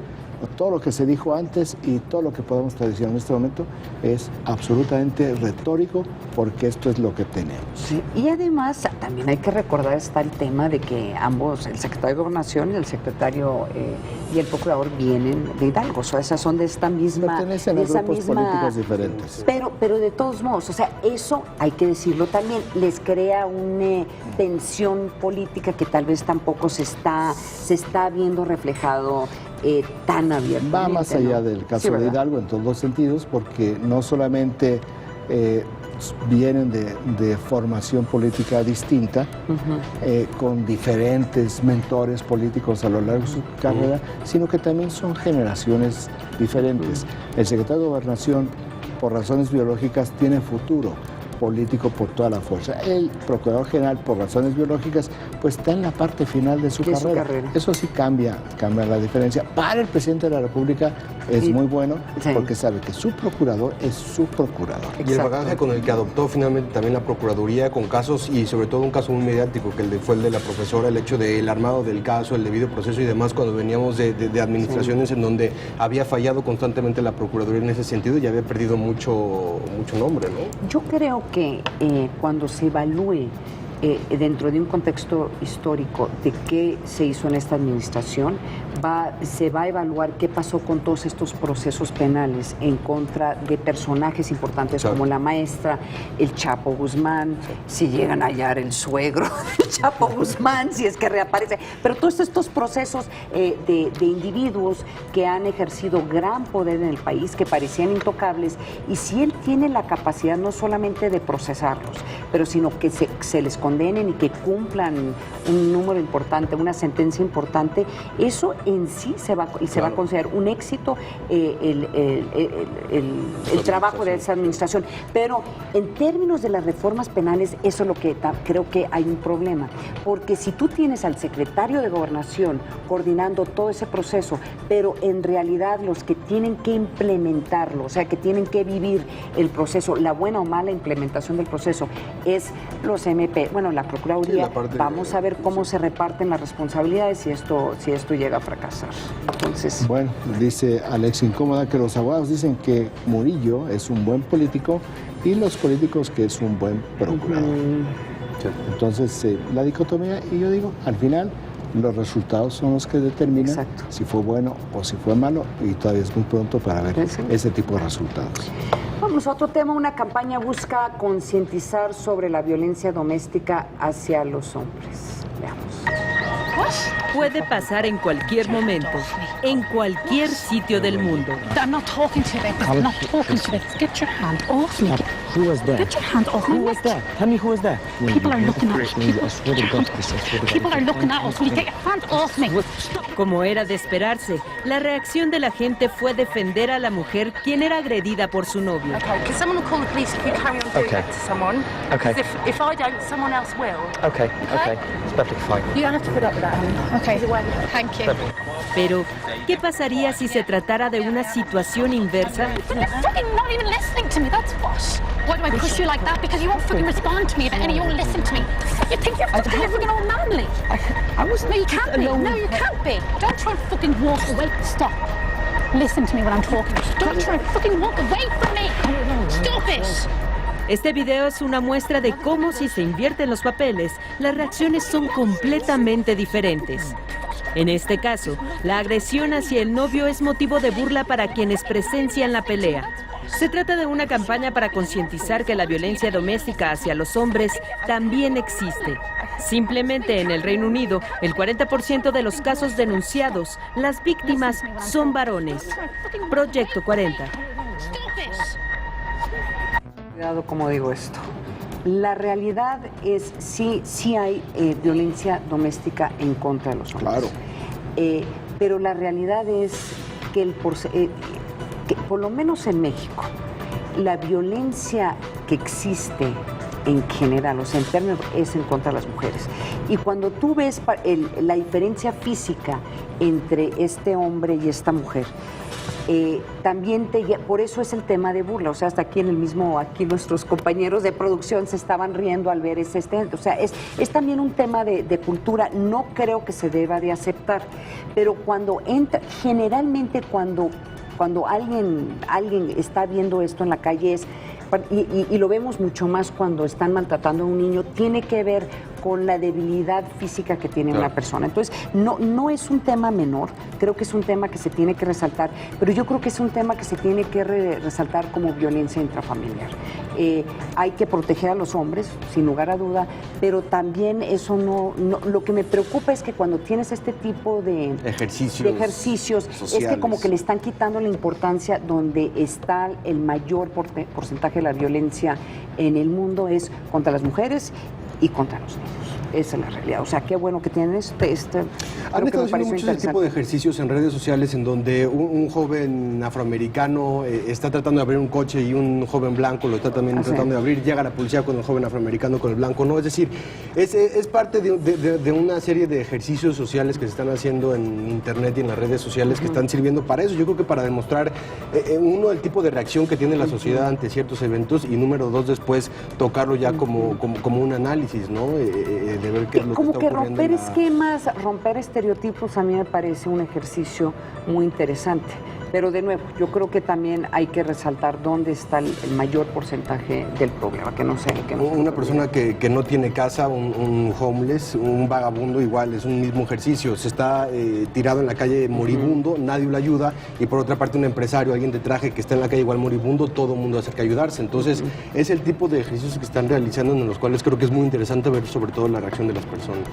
todo lo que se dijo antes y todo lo que podemos decir en este momento es absolutamente retórico, porque esto es lo que tenemos. Y además también hay que recordar está el tema de que ambos, el secretario de Gobernación y el secretario y el procurador, vienen de Hidalgo, o sea, esas son de esta misma... Pertenecen a grupos políticos diferentes. Pero de todos modos, o sea, eso hay que decirlo también, les crea una tensión política que tal vez tampoco se está viendo reflejado tan abiertamente. Va más allá del caso de Hidalgo en todos los sentidos, porque no solamente vienen de formación política distinta, con diferentes mentores políticos a lo largo de su carrera, sino que también son generaciones diferentes. El secretario de Gobernación, por razones biológicas, tiene futuro político por toda la fuerza. El procurador general, por razones biológicas, pues está en la parte final de su carrera. Eso sí cambia la diferencia. Para el presidente de la República es muy bueno, porque sabe que su procurador es su procurador. Y el bagaje con el que adoptó finalmente también la Procuraduría, con casos, y sobre todo un caso muy mediático, que fue el de la profesora, el hecho del armado del caso, el debido proceso y demás, cuando veníamos de administraciones en donde había fallado constantemente la Procuraduría en ese sentido y había perdido mucho nombre, ¿no? Yo creo que cuando se evalúe dentro de un contexto histórico de qué se hizo en esta administración, se va a evaluar qué pasó con todos estos procesos penales en contra de personajes importantes como la maestra, el Chapo Guzmán, si llegan a hallar el suegro del Chapo Guzmán, si es que reaparece, pero todos estos procesos de individuos que han ejercido gran poder en el país, que parecían intocables, y si él tiene la capacidad no solamente de procesarlos, pero sino que se les condenen y que cumplan un número importante, una sentencia importante, eso en sí se va a considerar un éxito el trabajo de esa administración. Pero en términos de las reformas penales, eso es lo que creo que hay un problema, porque si tú tienes al secretario de Gobernación coordinando todo ese proceso, pero en realidad los que tienen que implementarlo, o sea, que tienen que vivir el proceso, la buena o mala implementación del proceso, es los MP, bueno, la Procuraduría, vamos a ver cómo se reparten las responsabilidades si esto llega a fracasar. Entonces, bueno, dice Alex Incómoda que los abogados dicen que Murillo es un buen político y los políticos que es un buen procurador. Entonces, la dicotomía, y yo digo, al final, los resultados son los que determinan si fue bueno o si fue malo, y todavía es muy pronto para ver ese tipo de resultados. Vamos a otro tema. Una campaña busca concientizar sobre la violencia doméstica hacia los hombres. Veamos. Puede pasar en cualquier momento, en cualquier sitio del mundo. I'm not talking to them. I'm not talking to them. Get your hand off me. Who was there? Get your hand off me. Who was there? Tell me who was there. People are looking at us. People are looking at us. Will you get your hand off me? Como era de esperarse, la reacción de la gente fue defender a la mujer quien era agredida por su novio. Okay, can someone call the police if you carry on doing that to someone? Okay. If I don't, someone else will. Okay. It's perfectly fine. You don't have to put up with that, honey. Okay. Thank you. Pero, ¿qué pasaría si se tratara de una situación inversa? You're fucking not even listening to me, that's what. Why do I push you like that? Because you won't fucking respond to me about any, you won't listen to me. You think you're fucking all manly. No, you can't be. No, you can't be. Don't try and fucking walk away. Stop. Listen to me when I'm talking. Don't try and fucking walk away from me. Stop it. Este video es una muestra de cómo, si se invierten los papeles, las reacciones son completamente diferentes. En este caso, la agresión hacia el novio es motivo de burla para quienes presencian la pelea. Se trata de una campaña para concientizar que la violencia doméstica hacia los hombres también existe. Simplemente en el Reino Unido, el 40% de los casos denunciados, las víctimas son varones. Proyecto 40. Cuidado como digo esto. La realidad es sí hay violencia doméstica en contra de los hombres. Claro. Pero la realidad es que que por lo menos en México, la violencia que existe en general, o sea, en términos, es en contra de las mujeres. Y cuando tú ves la diferencia física entre este hombre y esta mujer, también por eso es el tema de burla. O sea, hasta aquí aquí nuestros compañeros de producción se estaban riendo al ver o sea, es también un tema de cultura. No creo que se deba de aceptar, pero generalmente cuando alguien está viendo esto en la calle y lo vemos mucho más cuando están maltratando a un niño, tiene que ver con la debilidad física que tiene una persona. Entonces, no es un tema menor, creo que es un tema que se tiene que resaltar, pero yo creo que es un tema que se tiene que resaltar como violencia intrafamiliar. Hay que proteger a los hombres, sin lugar a duda, pero también eso lo que me preocupa es que cuando tienes este tipo de ejercicios sociales, es que como que le están quitando la importancia donde está el mayor porcentaje de la violencia en el mundo, es contra las mujeres y contra los niños. Esa es la realidad. O sea, qué bueno que tienen Han estado haciendo mucho ese tipo de ejercicios en redes sociales en donde un joven afroamericano está tratando de abrir un coche y un joven blanco lo está también tratando de abrir. Llega la policía con el joven afroamericano con el blanco. No, es decir, es parte de una serie de ejercicios sociales que se están haciendo en internet y en las redes sociales que están sirviendo para eso. Yo creo que para demostrar, uno, el tipo de reacción que tiene la sociedad ante ciertos eventos y número dos, después tocarlo ya como un análisis, ¿no? De ver qué es lo como que está romper esquemas, romper estereotipos, a mí me parece un ejercicio muy interesante. Pero de nuevo, yo creo que también hay que resaltar dónde está el mayor porcentaje del problema, que no sé. Una persona que no tiene casa, un homeless, un vagabundo, igual, es un mismo ejercicio. Se está tirado en la calle moribundo, nadie lo ayuda, y por otra parte un empresario, alguien de traje que está en la calle igual moribundo, todo el mundo acerca a ayudarse. Entonces, es el tipo de ejercicios que están realizando en los cuales creo que es muy interesante ver sobre todo la reacción de las personas.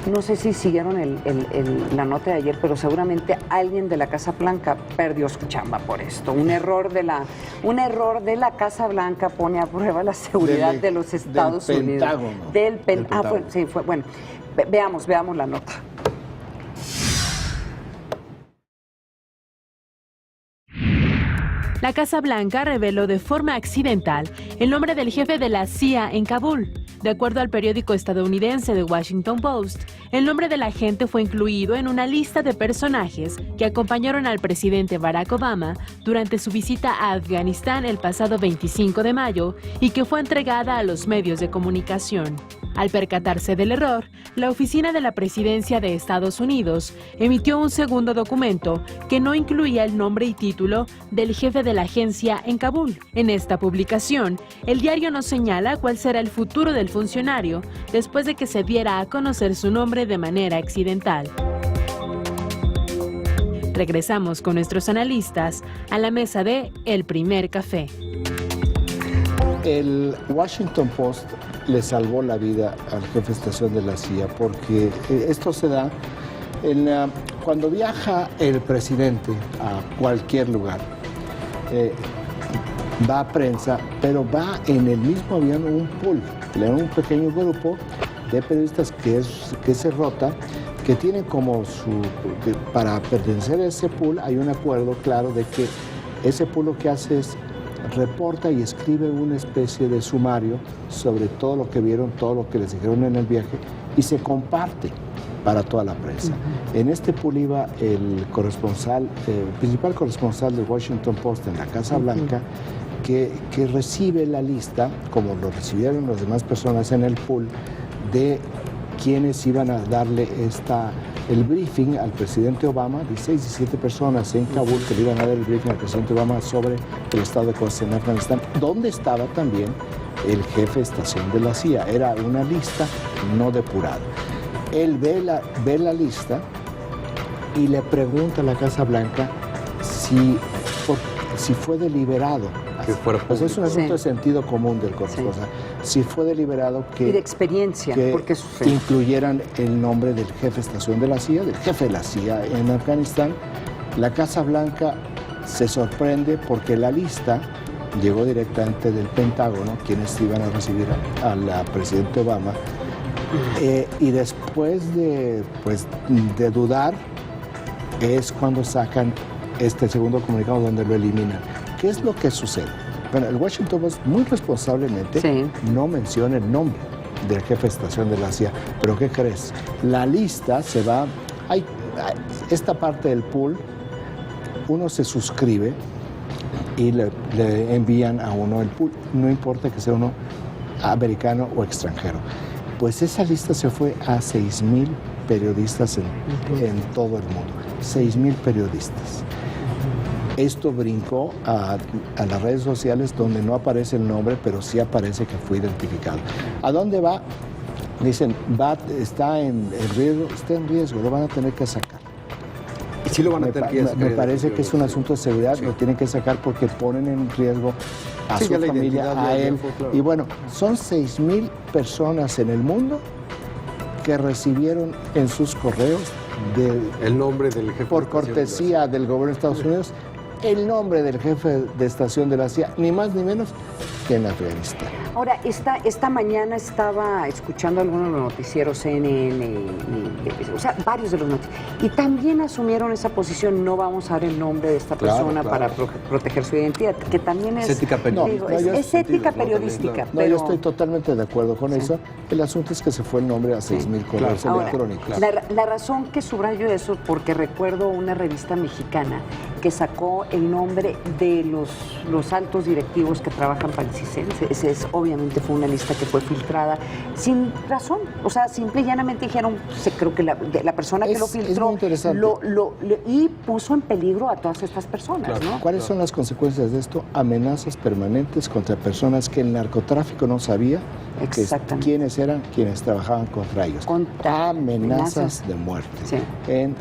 No sé si siguieron la nota de ayer, pero seguramente alguien de la Casa Blanca perdió su chamba por esto. Un error de la Casa Blanca pone a prueba la seguridad de los Estados Unidos. Del Pentágono. Bueno, veamos la nota. La Casa Blanca reveló de forma accidental el nombre del jefe de la CIA en Kabul. De acuerdo al periódico estadounidense The Washington Post, el nombre del agente fue incluido en una lista de personajes que acompañaron al presidente Barack Obama durante su visita a Afganistán el pasado 25 de mayo y que fue entregada a los medios de comunicación. Al percatarse del error, la Oficina de la Presidencia de Estados Unidos emitió un segundo documento que no incluía el nombre y título del jefe de la agencia en Kabul. En esta publicación, el diario nos señala cuál será el futuro del funcionario después de que se diera a conocer su nombre de manera accidental. Regresamos con nuestros analistas a la mesa de El Primer Café. El Washington Post le salvó la vida al jefe de estación de la CIA porque esto se da cuando viaja el presidente a cualquier lugar. Va a prensa, pero va en el mismo avión un pool, un pequeño grupo de periodistas que se rota, que tienen para pertenecer a ese pool hay un acuerdo claro de que ese pool lo que hace es reporta y escribe una especie de sumario sobre todo lo que vieron, todo lo que les dijeron en el viaje y se comparte para toda la prensa. En este pool iba el principal corresponsal del Washington Post en la Casa Blanca, que recibe la lista, como lo recibieron las demás personas en el pool, de quienes iban a darle el briefing al presidente Obama, 16, 17 personas en Kabul que le iban a dar el briefing al presidente Obama sobre el estado de cosas en Afganistán, donde estaba también el jefe de estación de la CIA. Era una lista no depurada. Él ve la lista y le pregunta a la Casa Blanca si fue deliberado. Pues es un asunto de sentido común del Consejo. O sea, si fue deliberado que... Y de experiencia, porque incluyeran el nombre del jefe de estación de la CIA, del jefe de la CIA en Afganistán. La Casa Blanca se sorprende porque la lista llegó directamente del Pentágono, quienes iban a recibir al presidente Obama, y después de dudar es cuando sacan este segundo comunicado donde lo eliminan. ¿Qué es lo que sucede? Bueno, el Washington Post muy responsablemente no menciona el nombre del jefe de estación de la CIA, pero ¿qué crees? La lista se va... Hay esta parte del pool, uno se suscribe y le envían a uno el pool, no importa que sea uno americano o extranjero. Pues esa lista se fue a 6,000 periodistas en todo el mundo, 6,000 periodistas. Esto brincó a las redes sociales donde no aparece el nombre, pero sí aparece que fue identificado. ¿A dónde va? Dicen, está en riesgo, lo van a tener que sacar. ¿Y sí lo van a tener que sacar? Me parece que es un asunto de seguridad, lo tienen que sacar porque ponen en riesgo a su familia, a él. Y bueno, son 6,000 personas en el mundo que recibieron en sus correos el nombre del jefe por cortesía del gobierno de Estados Unidos, el nombre del jefe de estación de la CIA, ni más ni menos que en Afganistán. Ahora, esta mañana estaba escuchando algunos de los noticieros CNN, o sea, varios de los noticieros, y también asumieron esa posición, no vamos a dar el nombre de esta persona para proteger su identidad, que también es ética periodística. Es ética periodística. No, yo estoy totalmente de acuerdo con eso. El asunto es que se fue el nombre a 6,000 correos electrónicos. La razón que subrayo eso, porque recuerdo una revista mexicana que sacó el nombre de los altos directivos que trabajan para el CISEN. Obviamente fue una lista que fue filtrada sin razón. O sea, simple y llanamente dijeron, creo que la persona que lo filtró y puso en peligro a todas estas personas. ¿No? ¿Cuáles son las consecuencias de esto? Amenazas permanentes contra personas que el narcotráfico no sabía quiénes eran quienes trabajaban contra ellos. Amenazas de muerte en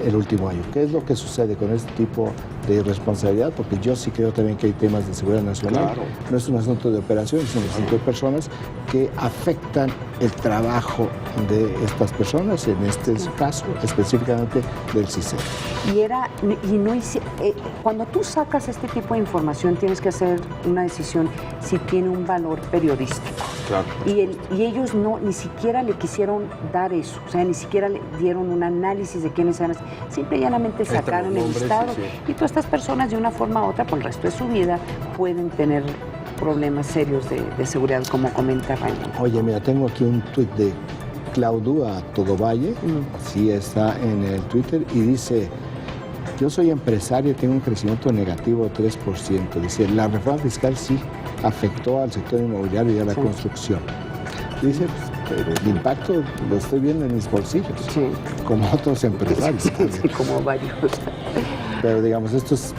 el último año. ¿Qué es lo que sucede con este tipo de irresponsabilidad? Porque yo sí creo también que hay temas de seguridad nacional. No es un asunto de operaciones, es un asunto de personas que afectan el trabajo de estas personas, en este caso específicamente del CISEN. Cuando tú sacas este tipo de información tienes que hacer una decisión si tiene un valor periodístico. Claro. Y ellos ni siquiera le quisieron dar eso, o sea, ni siquiera le dieron un análisis de quiénes eran, simple y llanamente sacaron el listado. Y todas estas personas de una forma u otra por el resto de su vida pueden tener problemas serios de seguridad, como comenta Raimundo. Oye, mira, tengo aquí un tuit de Claudua Todovalle, sí está en el Twitter, y dice: yo soy empresario y tengo un crecimiento negativo de 3%. Dice, la reforma fiscal sí afectó al sector inmobiliario y a la construcción. Dice, pero el impacto lo estoy viendo en mis bolsillos, como otros empresarios. Como varios. Pero digamos, esto es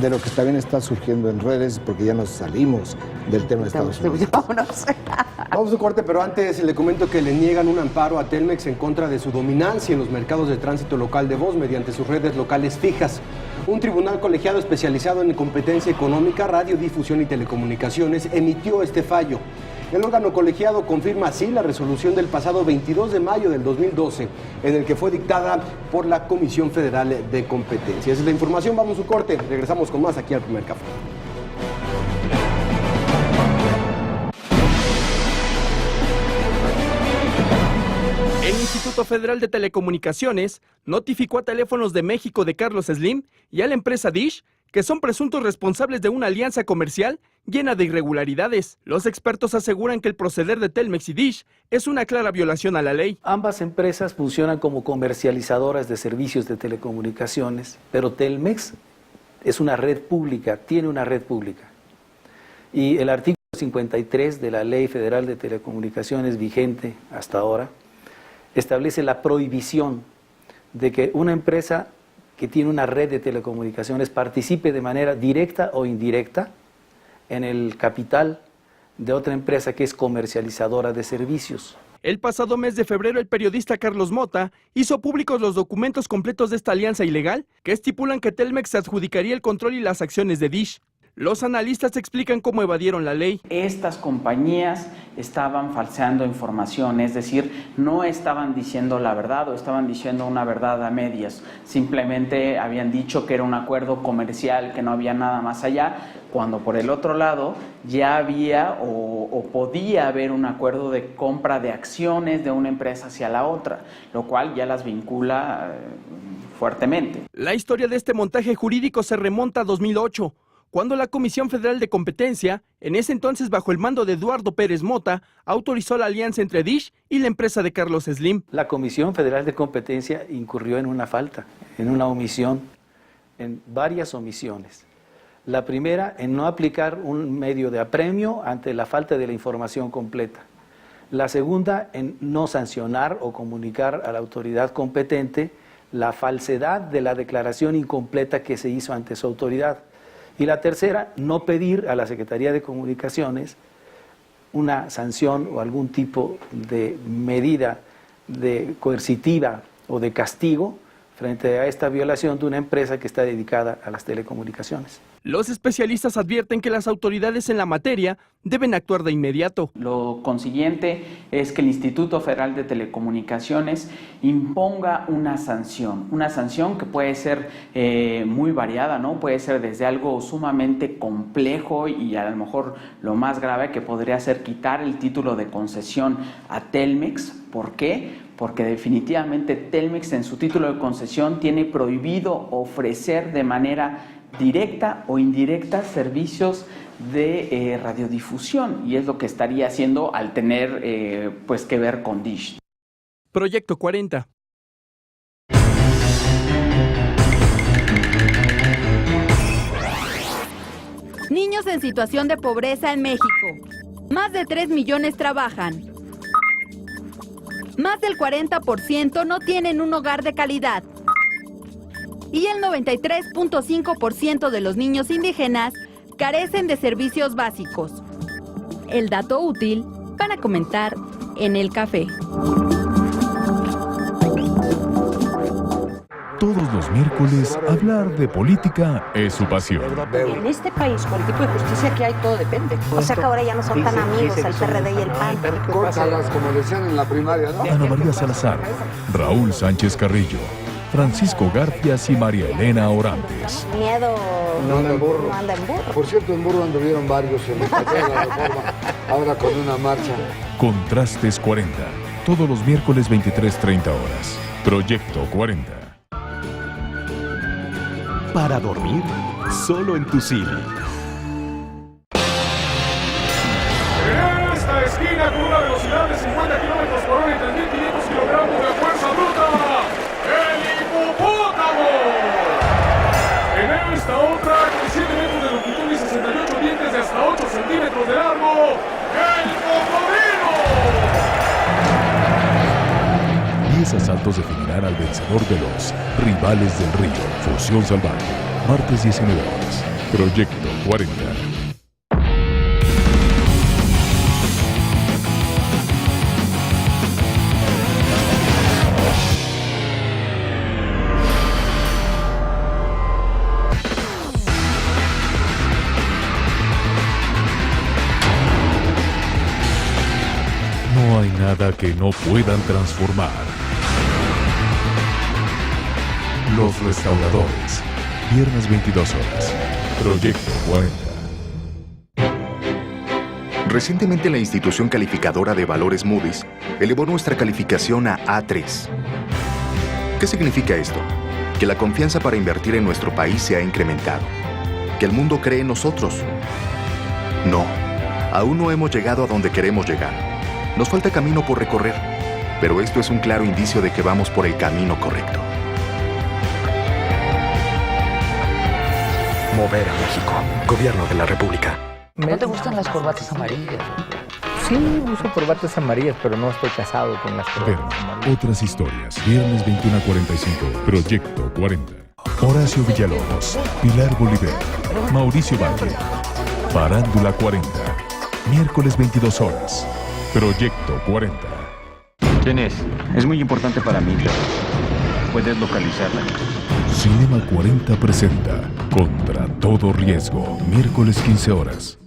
de lo que también está surgiendo en redes, porque ya nos salimos del tema de Estados Unidos. Vámonos. Vamos a un corte, pero antes le comento que le niegan un amparo a Telmex en contra de su dominancia en los mercados de tránsito local de voz mediante sus redes locales fijas. Un tribunal colegiado especializado en competencia económica, radiodifusión y telecomunicaciones emitió este fallo. El órgano colegiado confirma así la resolución del pasado 22 de mayo del 2012, en el que fue dictada por la Comisión Federal de Competencia. Esa es la información, vamos a un corte, regresamos con más aquí al Primer Café. El Instituto Federal de Telecomunicaciones notificó a Teléfonos de México de Carlos Slim y a la empresa Dish que son presuntos responsables de una alianza comercial llena de irregularidades. Los expertos aseguran que el proceder de Telmex y Dish es una clara violación a la ley. Ambas empresas funcionan como comercializadoras de servicios de telecomunicaciones, pero Telmex es una red pública, tiene una red pública. Y el artículo 53 de la Ley Federal de Telecomunicaciones vigente hasta ahora establece la prohibición de que una empresa que tiene una red de telecomunicaciones participe de manera directa o indirecta en el capital de otra empresa que es comercializadora de servicios. El pasado mes de febrero, el periodista Carlos Mota hizo públicos los documentos completos de esta alianza ilegal que estipulan que Telmex se adjudicaría el control y las acciones de Dish. Los analistas explican cómo evadieron la ley. Estas compañías estaban falseando información, es decir, no estaban diciendo la verdad o estaban diciendo una verdad a medias. Simplemente habían dicho que era un acuerdo comercial, que no había nada más allá, cuando por el otro lado ya había o podía haber un acuerdo de compra de acciones de una empresa hacia la otra, lo cual ya las vincula fuertemente. La historia de este montaje jurídico se remonta a 2008. Cuando la Comisión Federal de Competencia, en ese entonces bajo el mando de Eduardo Pérez Mota, autorizó la alianza entre Dish y la empresa de Carlos Slim. La Comisión Federal de Competencia incurrió en una falta, en una omisión, en varias omisiones. La primera, en no aplicar un medio de apremio ante la falta de la información completa. La segunda, en no sancionar o comunicar a la autoridad competente la falsedad de la declaración incompleta que se hizo ante su autoridad. Y la tercera, no pedir a la Secretaría de Comunicaciones una sanción o algún tipo de medida coercitiva o de castigo frente a esta violación de una empresa que está dedicada a las telecomunicaciones. Los especialistas advierten que las autoridades en la materia deben actuar de inmediato. Lo consiguiente es que el Instituto Federal de Telecomunicaciones imponga una sanción que puede ser muy variada, ¿no? Puede ser desde algo sumamente complejo y a lo mejor lo más grave que podría ser quitar el título de concesión a Telmex. ¿Por qué? Porque definitivamente Telmex en su título de concesión tiene prohibido ofrecer de manera directa o indirecta servicios de radiodifusión, y es lo que estaría haciendo al tener pues que ver con Dish. Proyecto 40. Niños en situación de pobreza en México. Más de 3 millones trabajan. Más del 40% no tienen un hogar de calidad. Y el 93.5% de los niños indígenas carecen de servicios básicos. El dato útil para comentar en el café. Todos los miércoles, hablar de política es su pasión. En este país, con el tipo de justicia que hay, todo depende. O sea que ahora ya no son tan amigos el PRD y el PAN. Córtalas, como decían en la primaria, ¿no? Ana María Salazar, Raúl Sánchez Carrillo, Francisco Garfias y María Elena Orantes. Miedo no anda en burro. No anda en burro. Por cierto, en burro anduvieron varios en el Paseo de la Reforma, ahora con una marcha. Contrastes 40, todos los miércoles 23:30 horas. Proyecto 40. Para dormir, solo en tu cine. En esta esquina con una velocidad de 50 kilómetros por hora y 3.500 kilogramos de fuerza bruta, el hipopótamo. En esta otra, con 7 metros de longitud y 68 dientes de hasta 8 centímetros de largo, el cocodrilo. 10 asaltos definirán al vencedor de los Rivales del Río. Fusión Salvaje. Martes 19 horas. Proyecto 40. No hay nada que no puedan transformar. Los Restauradores. Viernes 22 horas. Proyecto 40. Recientemente la institución calificadora de valores Moody's elevó nuestra calificación a A3. ¿Qué significa esto? Que la confianza para invertir en nuestro país se ha incrementado. Que el mundo cree en nosotros. No, aún no hemos llegado a donde queremos llegar. Nos falta camino por recorrer, pero esto es un claro indicio de que vamos por el camino correcto. Mover a México. Gobierno de la República. ¿No te gustan las corbatas amarillas? Sí, uso corbatas amarillas, pero no estoy casado con las corbatas amarillas. Otras historias. Viernes 21:45. Proyecto 40. Horacio Villalobos. Pilar Bolívar. Mauricio Valle. Farándula 40. Miércoles 22 horas. Proyecto 40. ¿Quién es? Es muy importante para mí. ¿Puedes localizarla? Cinema 40 presenta Contra todo riesgo, miércoles 15 horas.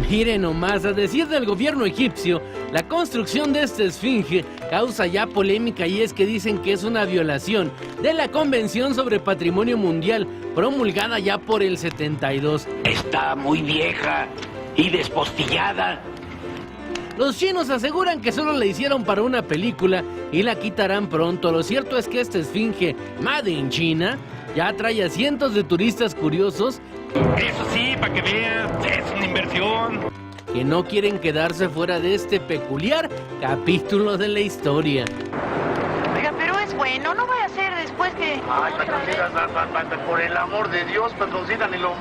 Miren nomás, a decir del gobierno egipcio, la construcción de esta esfinge causa ya polémica, y es que dicen que es una violación de la Convención sobre Patrimonio Mundial, promulgada ya por el 72. Está muy vieja y despostillada. Los chinos aseguran que solo la hicieron para una película y la quitarán pronto. Lo cierto es que esta esfinge, made in China, ya atrae a cientos de turistas curiosos. Eso sí, para que vean, es una inversión. Que no quieren quedarse fuera de este peculiar capítulo de la historia. Oiga, pero es bueno, no vaya a ser después que... Ay, Patroncita, por el amor de Dios, Patroncita, ni lo...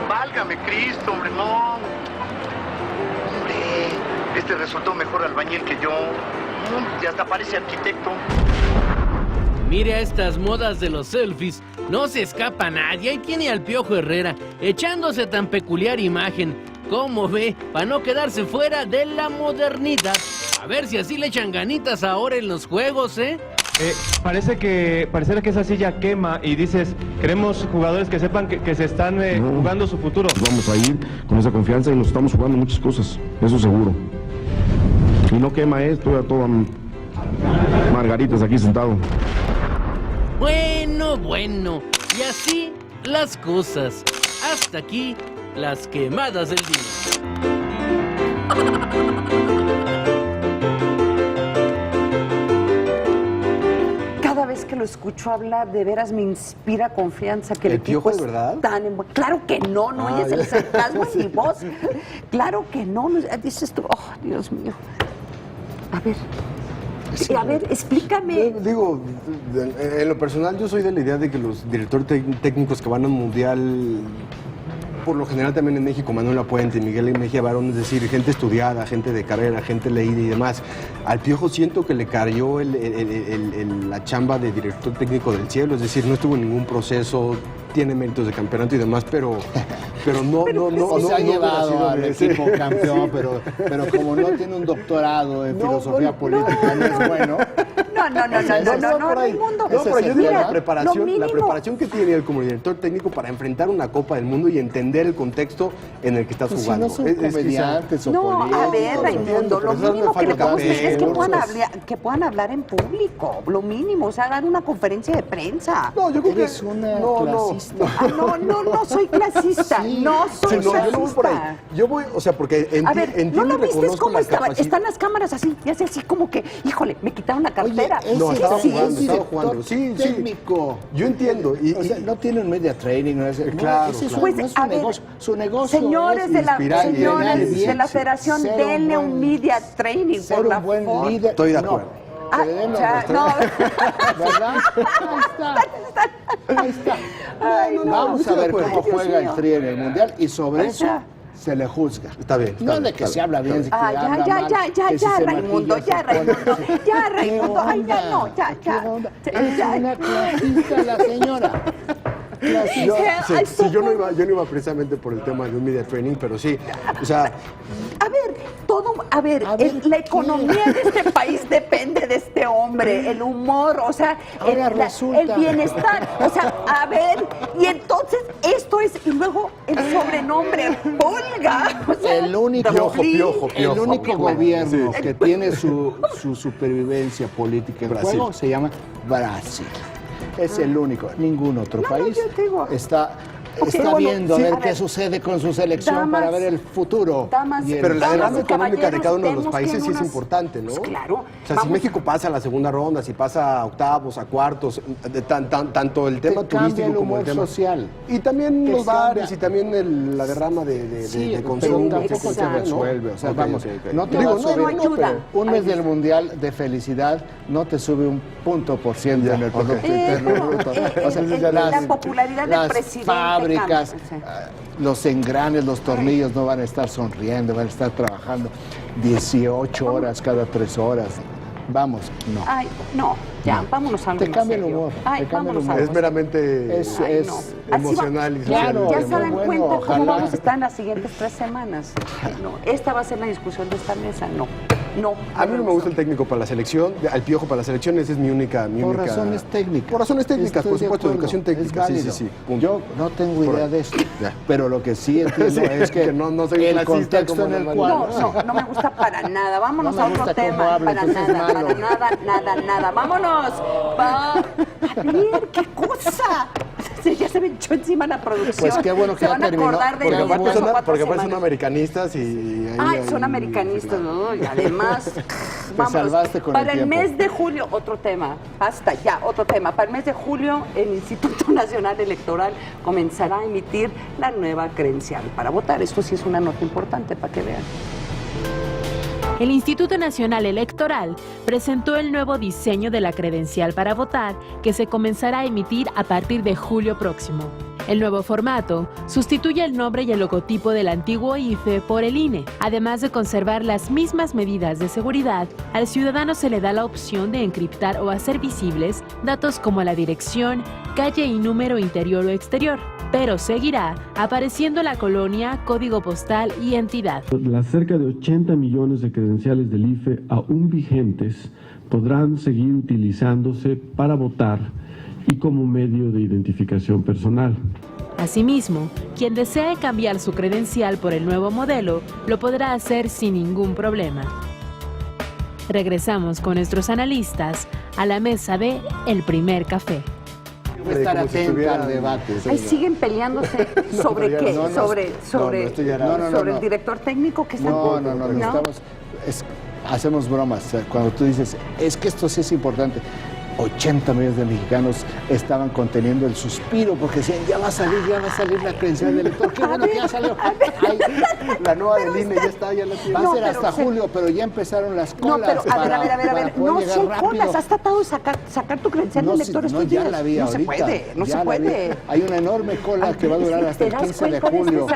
Válgame Cristo, hombre, no. Hombre, este resultó mejor albañil que yo. Y hasta parece arquitecto. Mire a estas modas de los selfies, no se escapa nadie. Ahí tiene al Piojo Herrera echándose tan peculiar imagen. ¿Cómo ve? Para no quedarse fuera de la modernidad. A ver si así le echan ganitas ahora en los juegos, ¿eh? Pareciera que esa silla quema y dices, queremos jugadores que sepan que se están jugando su futuro. Vamos a ir con esa confianza y nos estamos jugando muchas cosas, eso seguro. Y no quema esto, ya todo margaritas aquí sentado. Bueno, y así las cosas. Hasta aquí las quemadas del día. Cada vez que lo escucho hablar, de veras me inspira confianza que el Piojo, equipo ¿de verdad? Claro que no oyes el sarcasmo en mi voz. Claro que no, dices tú, oh, Dios mío. A ver. Sí, a ver, explícame. Digo, en lo personal yo soy de la idea de que los directores técnicos que van a un mundial, por lo general también en México, Manuel Lapuente, Miguel Mejía Barón, es decir, gente estudiada, gente de carrera, gente leída y demás. Al Piojo siento que le cayó la chamba de director técnico del cielo, es decir, no estuvo en ningún proceso, tiene méritos de campeonato y demás, pero no se ha llevado al equipo campeón, pero como no tiene un doctorado en filosofía política, no es bueno. No, Raimundo. No, pero yo digo la preparación que tiene él como director técnico para enfrentar una Copa del Mundo y entender el contexto en el que está jugando. Si no son comediantes o políticos. No, a ver, Raimundo, lo mínimo que le podemos pedir es que puedan hablar en público, lo mínimo, o sea, dar una conferencia de prensa. No, yo creo que eres una clasista. No soy clasista, no soy clasista. Yo voy, o sea, porque a ver, entiendo ¿no lo y viste reconozco cómo la estaba? capacidad. Están las cámaras así, y hace así como que, híjole, me quitaron la cartera. Oye, no, estaba jugando. Sí, técnico. Yo entiendo. O sea, no tiene un media training, no es, claro, ese claro. Pues, no es su negocio. Su negocio señores es de la federación, ser denle un media training, ser por un favor. buen líder. Estoy de acuerdo. No. ¿Verdad? Ahí está. Ay, no, vamos a ver cómo juega el mío. Tri en el Mundial y sobre eso se le juzga. Está bien. No de que se habla bien, de que habla mal. Ya, Raimundo. Ay, ya no, ya. Es una clasista la señora. Yo no iba precisamente por el tema de un media training, pero sí, o sea... La economía de este país depende de este hombre, el humor, o sea, el bienestar, o sea, a ver, y entonces esto es, y luego el sobrenombre, Olga, o sea, el único Piojo, gobierno que tiene su supervivencia política en juego se llama Brasil. Es el único. Ningún otro país está viendo a ver qué sucede con su selección para ver el futuro. Pero la derrama económica de cada uno de los países sí es importante, ¿no? Pues claro. O sea, si México pasa a la segunda ronda, si pasa a octavos, a cuartos, tanto el tema turístico como el tema social. Y también los bares y también la derrama de consumo. Pero tampoco se resuelve. O sea, vamos, no te va a subir un mes del Mundial de felicidad, no te sube un .% en el Producto Interno Bruto. O sea, la popularidad del presidente. Fábricas, los engranes, los tornillos no van a estar sonriendo, van a estar trabajando 18 horas cada 3 horas. Vamos, no. Ay, no, ya, vámonos a algo Te más cambia el serio. humor. Ay, te cambia el vámonos a humor. algo Es meramente Ay, no. emocional. y Ya, social. ya se dan bueno, cuenta ojalá. cómo vamos a estar en las siguientes 3 semanas. No, esta va a ser la discusión de esta mesa. No, no. A mí no me gusta el técnico para la selección, al Piojo para la selección, esa es mi única... Por razones técnicas. Por razones técnicas, Estoy por de supuesto, acuerdo. educación técnica, Es sí, válido. sí, sí. punto. Yo no tengo idea de esto, Ya. pero lo que sí entiendo Sí, es que no soy el clasista contexto como en el Ana cual... No me gusta para nada. Vámonos No me a otro gusta cómo tema. habla, Para entonces es nada, malo. para nada. ¡Vámonos! A ver, ¿qué cosa? Ya se me echó encima la producción. Pues qué bueno que se ya van a terminó, acordar de porque mí en Aparte 3 o 4 porque aparte son semanas. americanistas y... Ay, son americanistas, ¿no? Y además, vámonos. salvaste con para el el tiempo. mes de julio, otro tema. Basta, ya, otro tema. Para el mes de julio, el Instituto Nacional Electoral comenzará a emitir la nueva credencial para votar. Esto sí es una nota importante para que vean. El Instituto Nacional Electoral presentó el nuevo diseño de la credencial para votar que se comenzará a emitir a partir de julio próximo. El nuevo formato sustituye el nombre y el logotipo del antiguo IFE por el INE. Además de conservar las mismas medidas de seguridad, al ciudadano se le da la opción de encriptar o hacer visibles datos como la dirección, calle y número interior o exterior, pero seguirá apareciendo la colonia, código postal y entidad. Las cerca de 80 millones de credenciales del IFE aún vigentes podrán seguir utilizándose para votar y como medio de identificación personal. Asimismo, quien desee cambiar su credencial por el nuevo modelo, lo podrá hacer sin ningún problema. Regresamos con nuestros analistas a la mesa de El Primer Café. Voy a estar Como si atenta estuviera- al debate. Ahí siguen peleándose sobre qué, no, no, sobre esto ya no. el director técnico que está No, estamos... hacemos bromas. Cuando tú dices, es que esto sí es importante. 80 millones de mexicanos estaban conteniendo el suspiro porque decían, ya va a salir la credencial del elector. Qué bueno que ya salió. Ay, La nueva del INE ya está, ya la tiene. va a No, ser pero hasta se- julio, pero ya empezaron las No, colas. pero a ver. para poder No, llegar si hay rápido. colas. Has tratado de sacar tu credencial de elector estos ya días. la vi no ahorita. se puede, no ya se la puede. vi. Hay una enorme cola que va a durar hasta el 15 de julio.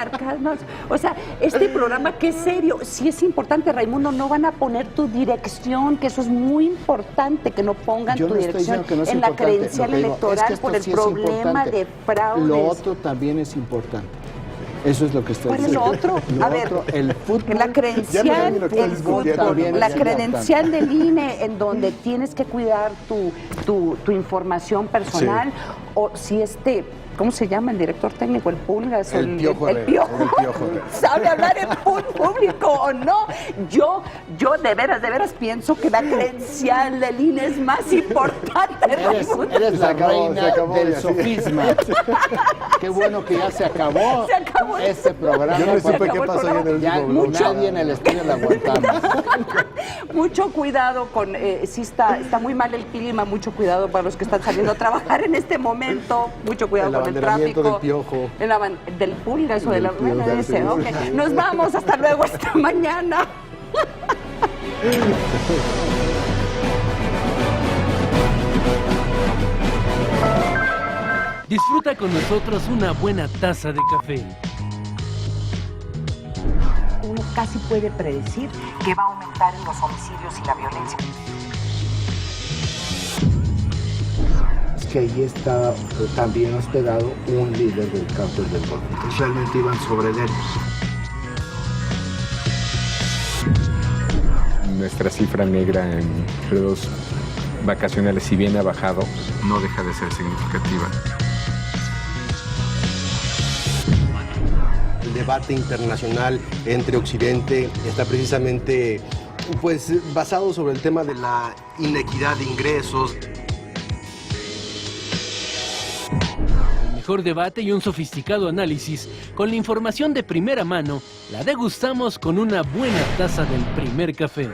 O sea, este programa, qué serio. Sí es importante, Raimundo, no van a poner tu dirección, que eso es muy importante, que no pongan Yo tu no estoy dirección diciendo que no es en la importante, credencial lo que digo electoral es que esto por el sí es problema importante. de fraudes. Lo otro también es importante. Eso es lo que estoy ¿Cuál es diciendo. lo otro? Lo A ver, otro, el fútbol. La credencial, el fútbol, la credencial del INE, en donde tienes que cuidar tu información personal, o si ¿cómo se llama el director técnico? ¿El Pulgas? El Piojo. El Piojo. ¿Sabe hablar en público o no? Yo de veras pienso que la credencial del INE es más importante. Eres la reina del ya, sí. sofisma. Qué bueno que ya se acabó, este programa. Yo no supe qué pasó ahí en el Ya último bloque. nadie en el estudio la aguantamos. Mucho cuidado con, sí está muy mal el clima, mucho cuidado para los que están saliendo a trabajar en este momento, mucho cuidado con el abanderamiento tráfico. del Piojo. Del Pulgas o de la Piojo, de ese, sí. ok. Nos vamos, hasta luego, hasta mañana. Disfruta con nosotros una buena taza de café. Uno casi puede predecir que va a aumentar en los homicidios y la violencia. Es que ahí está también hospedado un líder del cártel del Golfo. Realmente iban sobre él. Nuestra cifra negra en periodos vacacionales, si bien ha bajado, no deja de ser significativa. El debate internacional entre Occidente está precisamente pues basado sobre el tema de la inequidad de ingresos. El mejor debate y un sofisticado análisis con la información de primera mano la degustamos con una buena taza del Primer Café.